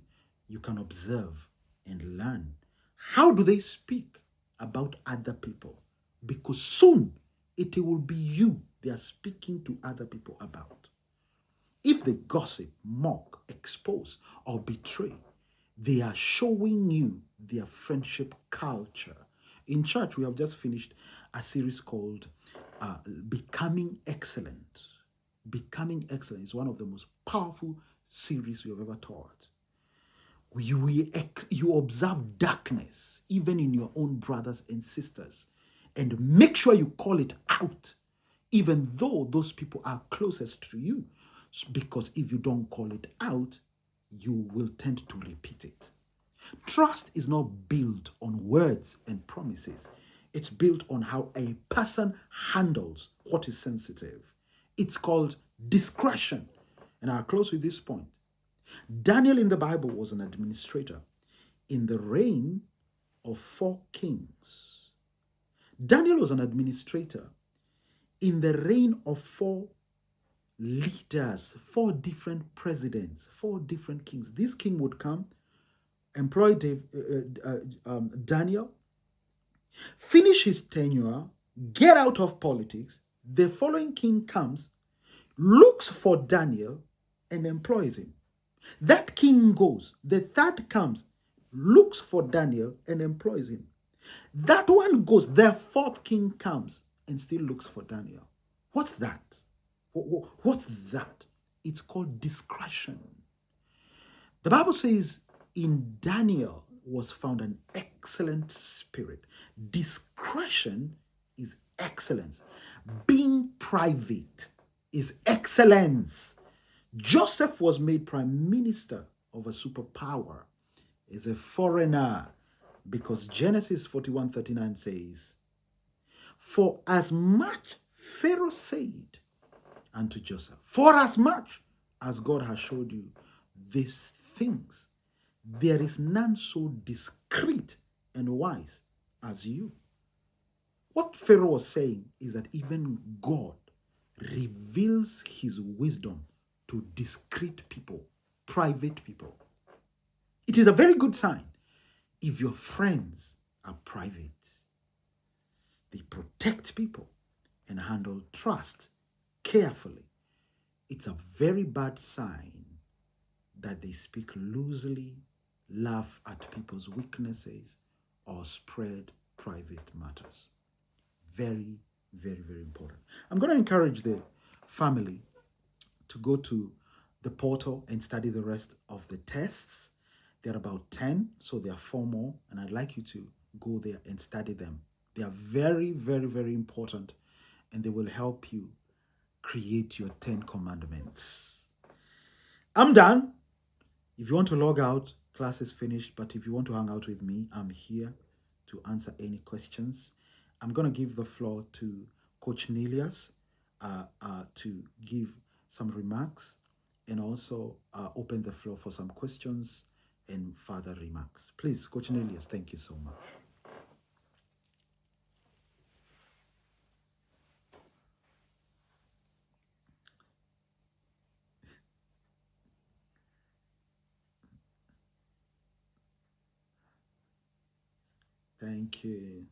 you can observe and learn. How do they speak about other people? Because soon it will be you they are speaking to other people about. If they gossip, mock, expose, or betray, they are showing you their friendship culture. In church, we have just finished a series called Becoming Excellent. Becoming Excellent is one of the most powerful series we have ever taught. You observe darkness, even in your own brothers and sisters, and make sure you call it out, even though those people are closest to you. Because if you don't call it out, you will tend to repeat it. Trust is not built on words and promises. It's built on how a person handles what is sensitive. It's called discretion. And I'll close with this point. Daniel in the Bible was an administrator in the reign of 4 kings. Daniel was an administrator in the reign of 4 leaders, 4 different presidents, 4 different kings. This king would come, employ Daniel, finish his tenure, get out of politics. The following king comes, looks for Daniel, and employs him. That king goes, the third comes, looks for Daniel, and employs him. That one goes, the fourth king comes and still looks for Daniel. What's that? What's that? It's called discretion. The Bible says in Daniel was found an excellent spirit. Discretion is excellence. Being private is excellence. Joseph was made prime minister of a superpower. Is a foreigner because Genesis 41:39 says, "For as much Pharaoh said unto Joseph, for as much as God has showed you these things, there is none so discreet and wise as you." What Pharaoh was saying is that even God reveals his wisdom to discreet people, private people. It is a very good sign if your friends are private. They protect people and handle trust carefully. It's a very bad sign that they speak loosely, laugh at people's weaknesses, or spread private matters. Very, very, very important. I'm going to encourage the family to go to the portal and study the rest of the tests. There are about 10, so there are 4 more, and I'd like you to go there and study them. They are very, very, very important, and they will help you create your 10 commandments. I'm done. If you want to log out, class is finished, but if you want to hang out with me, I'm here to answer any questions. I'm going to give the floor to Coach Nelias to give some remarks and also open the floor for some questions and further remarks. Please, Coach Nelias, thank you so much. Thank you.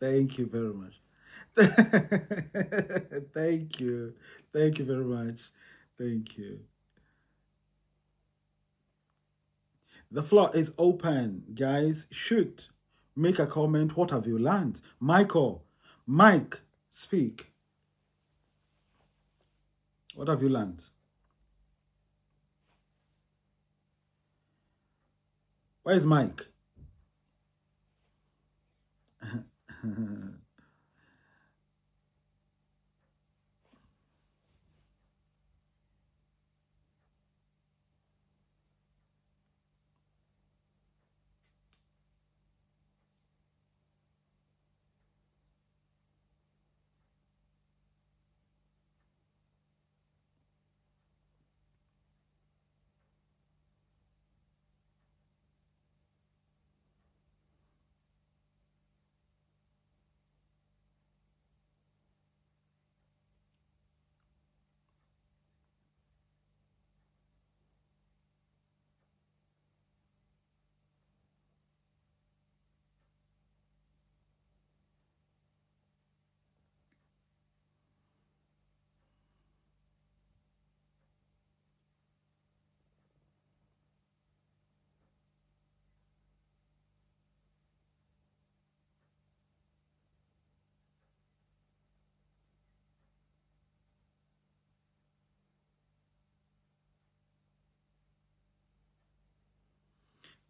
Thank you very much. Thank you. Thank you very much. Thank you. The floor is open, guys. Shoot. Make a comment. What have you learned? Michael, Mike, speak. What have you learned? Where's Mike?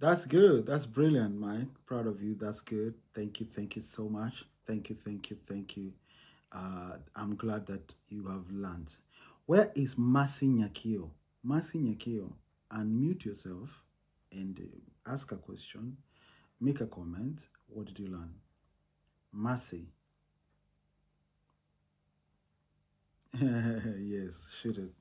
That's good. That's brilliant, Mike. Proud of you. That's good. Thank you. Thank you so much. Thank you. Thank you. Thank you. I'm glad that you have learned. Where is Masi Nyakio? Masi Nyakio, unmute yourself and ask a question, make a comment. What did you learn? Masi. Yes, shoot it.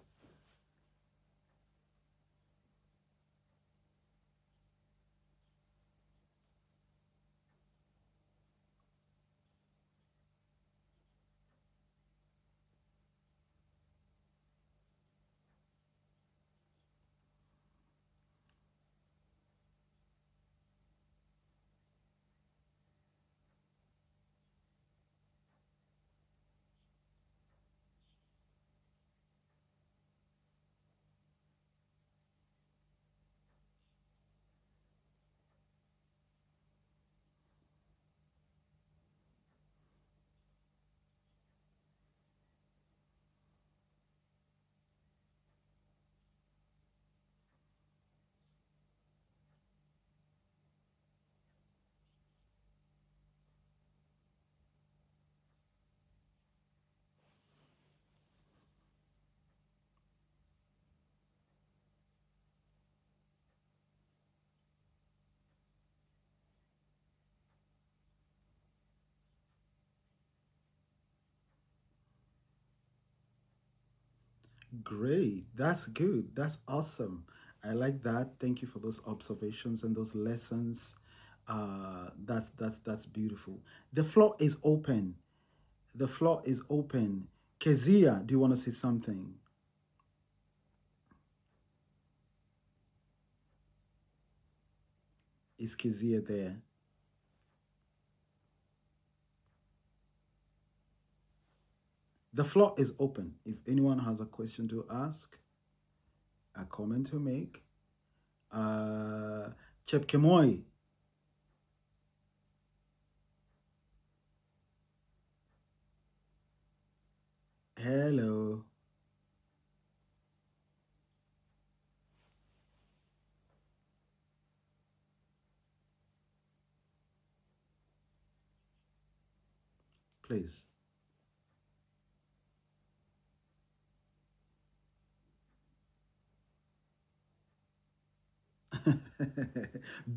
Great. That's good. That's awesome. I like that. Thank you for those observations and those lessons. That's beautiful. The floor is open. The floor is open. Kezia, do you want to say something? Is Kezia there? The floor is open. If anyone has a question to ask, a comment to make, Chepkemoi, hello. Please.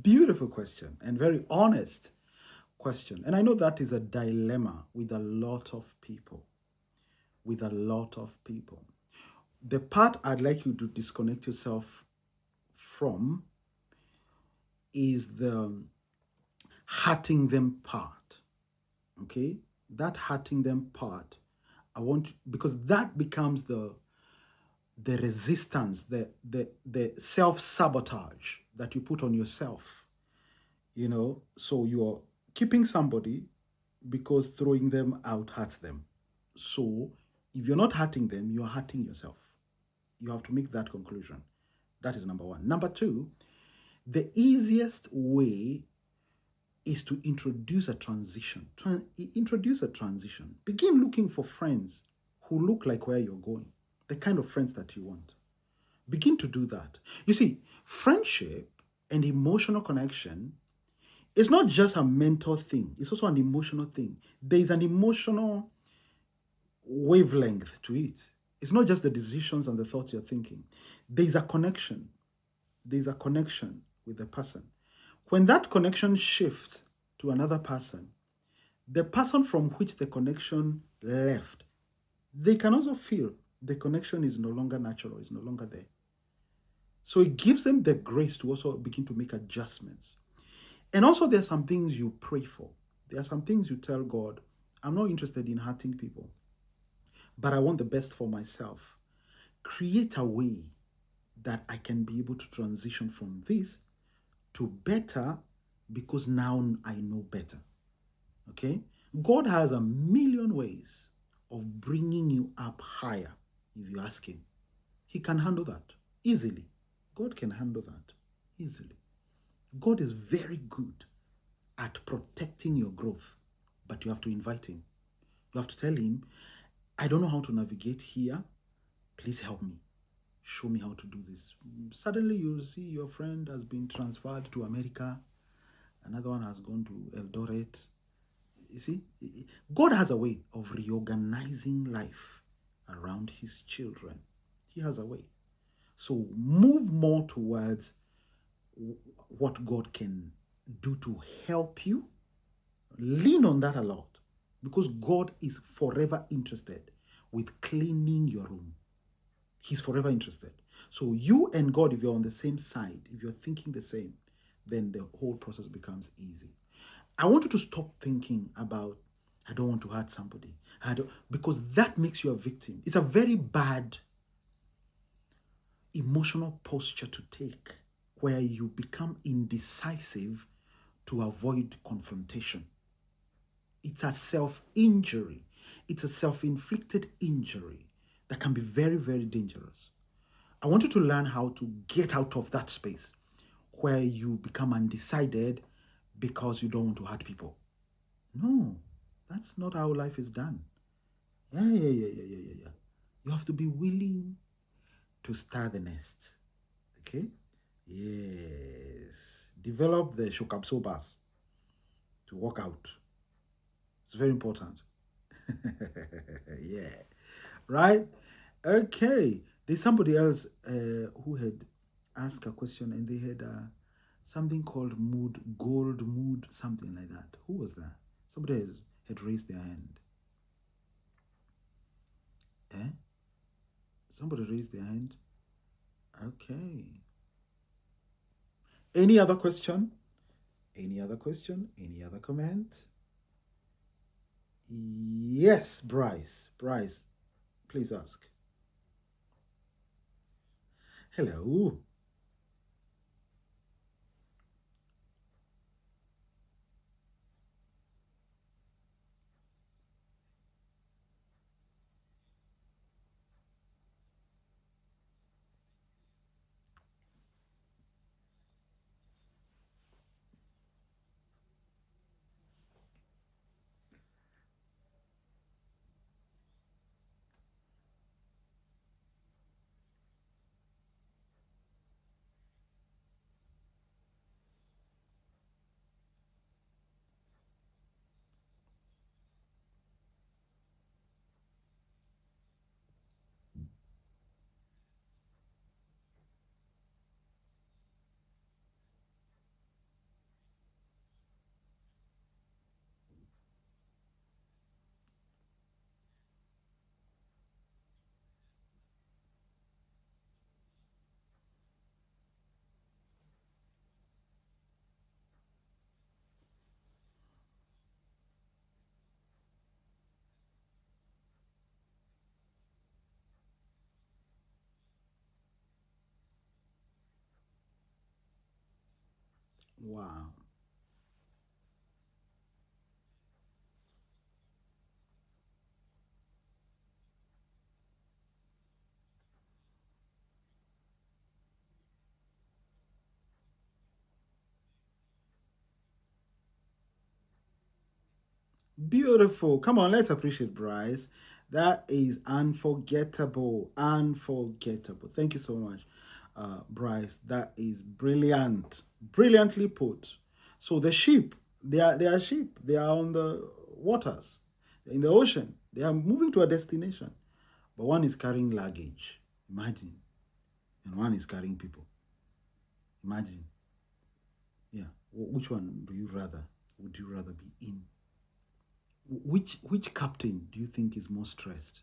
Beautiful question and very honest question. And I know that is a dilemma with a lot of people. With a lot of people. The part I'd like you to disconnect yourself from is the hurting them part. Okay? That hurting them part. I want because that becomes the resistance, the self-sabotage that you put on yourself. So you're keeping somebody because throwing them out hurts them. So if you're not hurting them, you're hurting yourself. You have to make that conclusion. That is number one. Number two, the easiest way is to introduce a transition. Introduce a transition. Begin looking for friends who look like where you're going, the kind of friends that you want. Begin to do that. You see, friendship and emotional connection is not just a mental thing, it's also an emotional thing. There is an emotional wavelength to it. It's not just the decisions and the thoughts you're thinking. There's a connection. There's a connection with the person. When that connection shifts to another person, the person from which the connection left, they can also feel the connection is no longer natural, is no longer there. So it gives them the grace to also begin to make adjustments. And also, there are some things you pray for. There are some things you tell God, I'm not interested in hurting people, but I want the best for myself. Create a way that I can be able to transition from this to better because now I know better. Okay? God has a million ways of bringing you up higher if you ask Him. He can handle that easily. God can handle that easily. God is very good at protecting your growth, but you have to invite Him. You have to tell Him, I don't know how to navigate here. Please help me. Show me how to do this. Suddenly you'll see your friend has been transferred to America. Another one has gone to Eldoret. You see, God has a way of reorganizing life around His children. He has a way. So move more towards what God can do to help you. Lean on that a lot because God is forever interested with cleaning your room. He's forever interested. So you and God, if you're on the same side, if you're thinking the same, then the whole process becomes easy. I want you to stop thinking about, I don't want to hurt somebody. Because that makes you a victim. It's a very bad emotional posture to take where you become indecisive to avoid confrontation. It's a self-injury. It's a self-inflicted injury that can be very, very dangerous. I want you to learn how to get out of that space where you become undecided because you don't want to hurt people. No, that's not how life is done. Yeah. You have to be willing to stir the nest. Okay? Yes. Develop the shokabsobas to work out. It's very important. Yeah. Right? Okay. There's somebody else who had asked a question and they had something called gold mood, something like that. Who was that? Somebody had raised their hand. Eh? Somebody raised their hand. Okay. Any other question? Any other question? Any other comment? Yes, Bryce. Bryce, please ask. Hello. Wow. Beautiful. Come on, let's appreciate Bryce. That is unforgettable. Unforgettable. Thank you so much, Bryce. That is brilliant. Brilliantly put. So the sheep, they are sheep. They are on the waters, in the ocean. They are moving to a destination. But one is carrying luggage. Imagine. And one is carrying people. Imagine. Yeah. Which one do you rather? Would you rather be in? Which captain do you think is more stressed?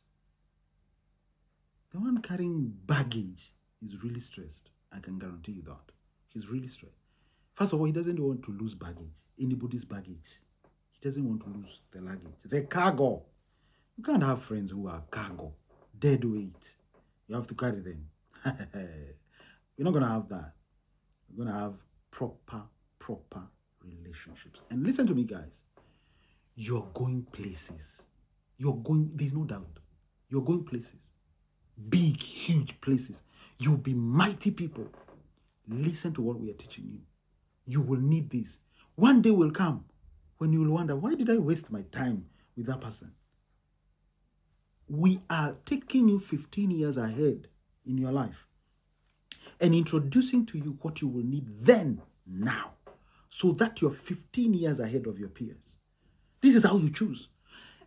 The one carrying baggage is really stressed. I can guarantee you that. He's really stressed. First of all, he doesn't want to lose baggage, anybody's baggage. He doesn't want to lose the luggage. The cargo. You can't have friends who are cargo, dead weight. You have to carry them. We're not going to have that. We're going to have proper relationships. And listen to me, guys. You're going places. There's no doubt. You're going places. Big, huge places. You'll be mighty people. Listen to what we are teaching you. You will need this. One day will come when you will wonder, why did I waste my time with that person? We are taking you 15 years ahead in your life and introducing to you what you will need then, now, so that you're 15 years ahead of your peers. This is how you choose.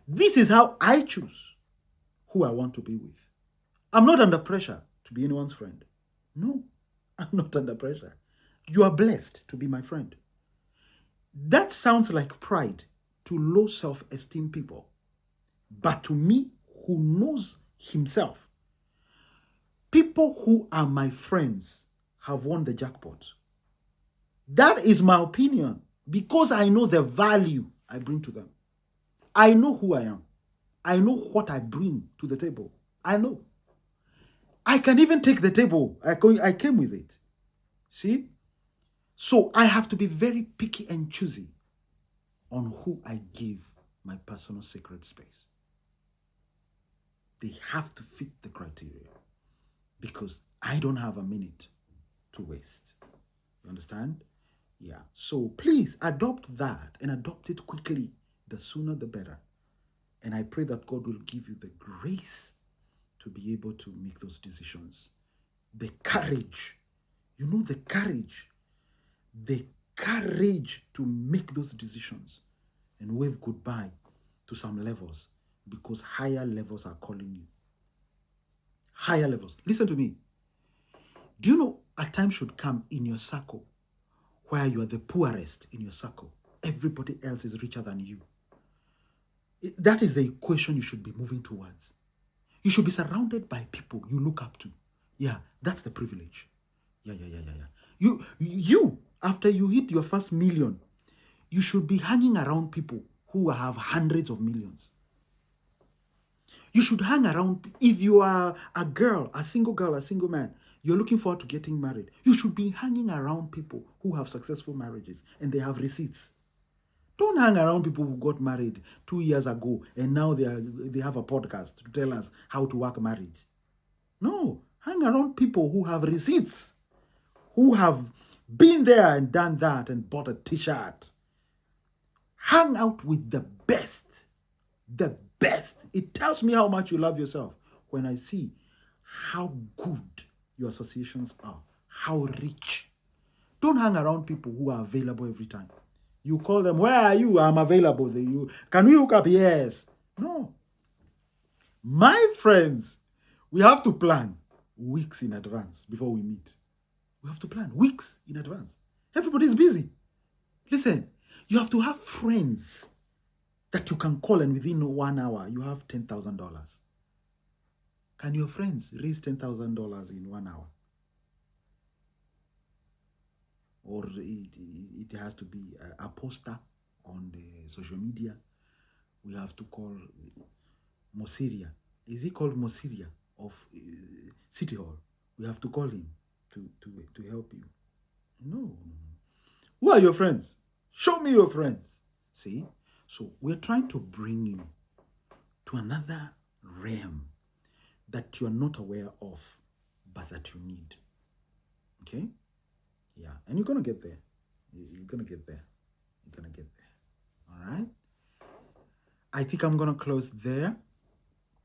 This is how I choose who I want to be with. I'm not under pressure to be anyone's friend. No, I'm not under pressure. You are blessed to be my friend. That sounds like pride to low self-esteem people. But to me, who knows himself, people who are my friends have won the jackpot. That is my opinion because I know the value I bring to them. I know who I am. I know what I bring to the table. I know. I can even take the table. I came with it. See? So I have to be very picky and choosy on who I give my personal sacred space. They have to fit the criteria because I don't have a minute to waste. You understand? Yeah. So please adopt that and adopt it quickly. The sooner the better. And I pray that God will give you the grace to be able to make those decisions. The courage. You know, the courage. The courage to make those decisions and wave goodbye to some levels because higher levels are calling you. Higher levels. Listen to me. Do you know a time should come in your circle where you are the poorest in your circle? Everybody else is richer than you. That is the equation you should be moving towards. You should be surrounded by people you look up to. Yeah, that's the privilege. Yeah. You, after you hit your first million, you should be hanging around people who have hundreds of millions. You should hang around, if you are a girl, a single man, you're looking forward to getting married, you should be hanging around people who have successful marriages and they have receipts. Don't hang around people who got married 2 years ago and now they have a podcast to tell us how to work marriage. No, hang around people who have receipts, who have been there and done that and bought a t-shirt. Hang out with the best. The best. It tells me how much you love yourself when I see how good your associations are, how rich. Don't hang around people who are available every time. You call them, where are you? I'm available. Can we hook up? Yes. No. My friends, we have to plan weeks in advance before we meet. We have to plan weeks in advance. Everybody's busy. Listen, you have to have friends that you can call and within 1 hour, you have $10,000. Can your friends raise $10,000 in 1 hour? Or it has to be a poster on the social media. We have to call Mosiria. Is he called Mosiria of City Hall? We have to call him to help you. No. Who are your friends? Show me your friends. See? So we're trying to bring you to another realm that you're not aware of, but that you need. Okay? Yeah. And you're going to get there. You're going to get there. You're going to get there. All right? I think I'm going to close there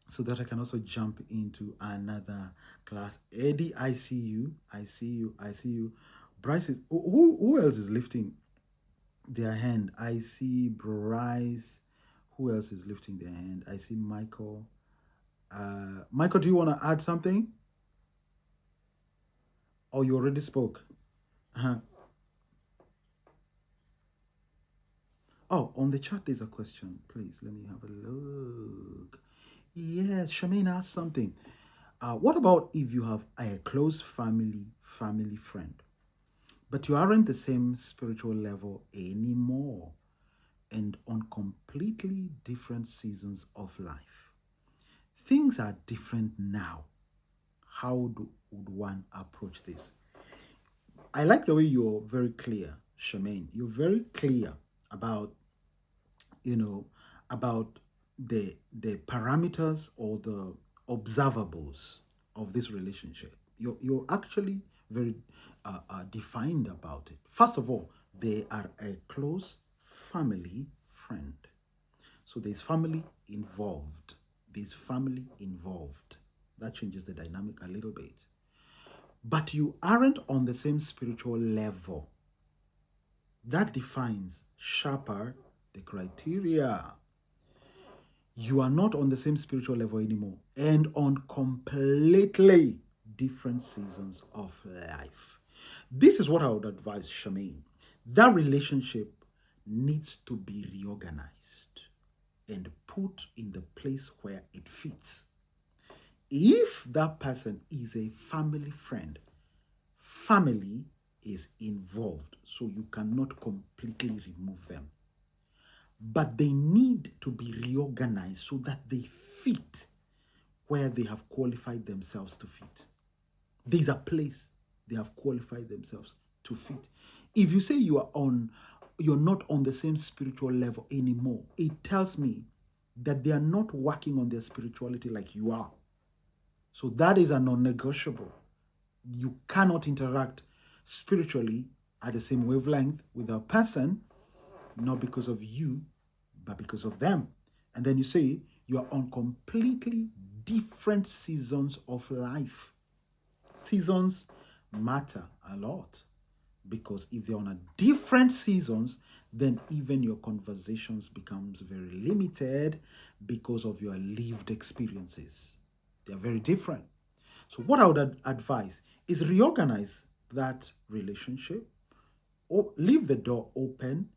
so that I can also jump into another class. Eddie, I see you. I see you. I see you. Bryce, who else is lifting their hand? I see Bryce. Who else is lifting their hand? I see Michael. Michael, do you want to add something? Or you already spoke? Uh-huh. Oh, on the chat there's a question. Please let me have a look. Yes, Shamaine asked something. What about if you have a close family friend, but you aren't the same spiritual level anymore and on completely different seasons of life? Things are different now. Would one approach this? I like the way you're very clear, Shamaine. You're very clear about, you know, about the parameters or the observables of this relationship. You're actually very defined about it. First of all, they are a close family friend. So there's family involved. There's family involved. That changes the dynamic a little bit. But you aren't on the same spiritual level. That defines sharper the criteria. You are not on the same spiritual level anymore and on completely different seasons of life. This is what I would advise Shamaine. That relationship needs to be reorganized and put in the place where it fits. If that person is a family friend, family is involved, so you cannot completely remove them. But they need to be reorganized so that they fit where they have qualified themselves to fit. There's a place they have qualified themselves to fit. If you say you're not on the same spiritual level anymore, it tells me that they are not working on their spirituality like you are. So that is a non-negotiable. You cannot interact spiritually at the same wavelength with a person, not because of you, but because of them. And then you say you are on completely different seasons of life. Seasons matter a lot, because if they're on a different seasons, then even your conversations becomes very limited because of your lived experiences. They're very different. So what I would advise is reorganize that relationship, or leave the door open,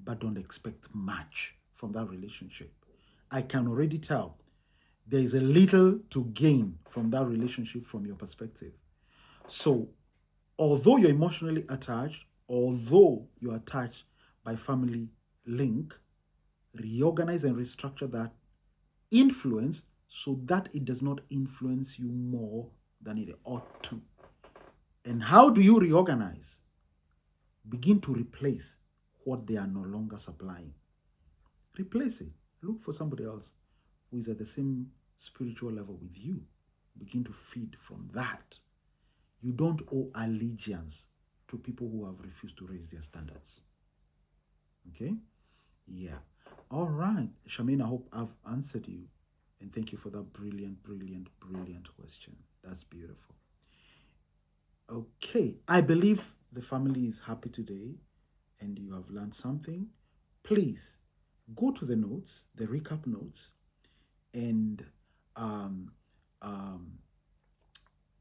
but don't expect much from that relationship. I can already tell there is a little to gain from that relationship from your perspective. So, although you're emotionally attached, although you're attached by family link, reorganize and restructure that influence so that it does not influence you more than it ought to. And how do you reorganize? Begin to replace what they are no longer supplying. Replace it. Look for somebody else who is at the same spiritual level with you. Begin to feed from that. You don't owe allegiance to people who have refused to raise their standards. Okay? Yeah. All right. Shamaine, I hope I've answered you. And thank you for that brilliant, brilliant, brilliant question. That's beautiful. Okay. I believe the family is happy today and you have learned something. Please go to the notes, the recap notes, and um, um,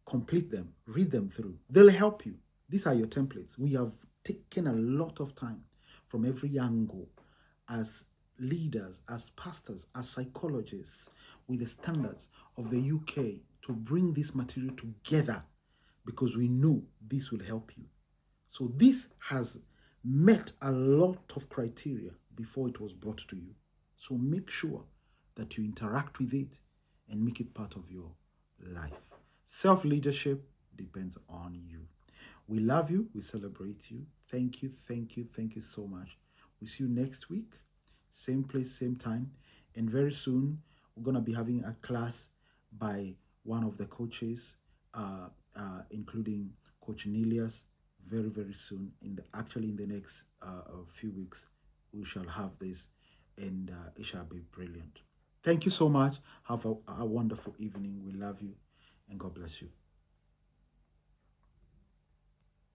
complete them, read them through. They'll help you. These are your templates. We have taken a lot of time from every angle as leaders, as pastors, as psychologists, with the standards of the UK to bring this material together, because we know this will help you. So this has met a lot of criteria before it was brought to you. So make sure that you interact with it and make it part of your life. Self-leadership depends on you. We love you. We celebrate you. Thank you, thank you, thank you so much. We'll see you next week. Same place, same time. And very soon, we're going to be having a class by one of the coaches, including Coach Nilias. Very, very soon. Actually, in the next few weeks, we shall have this. and it shall be brilliant. Thank you so much. Have a wonderful evening. We love you, and God bless you.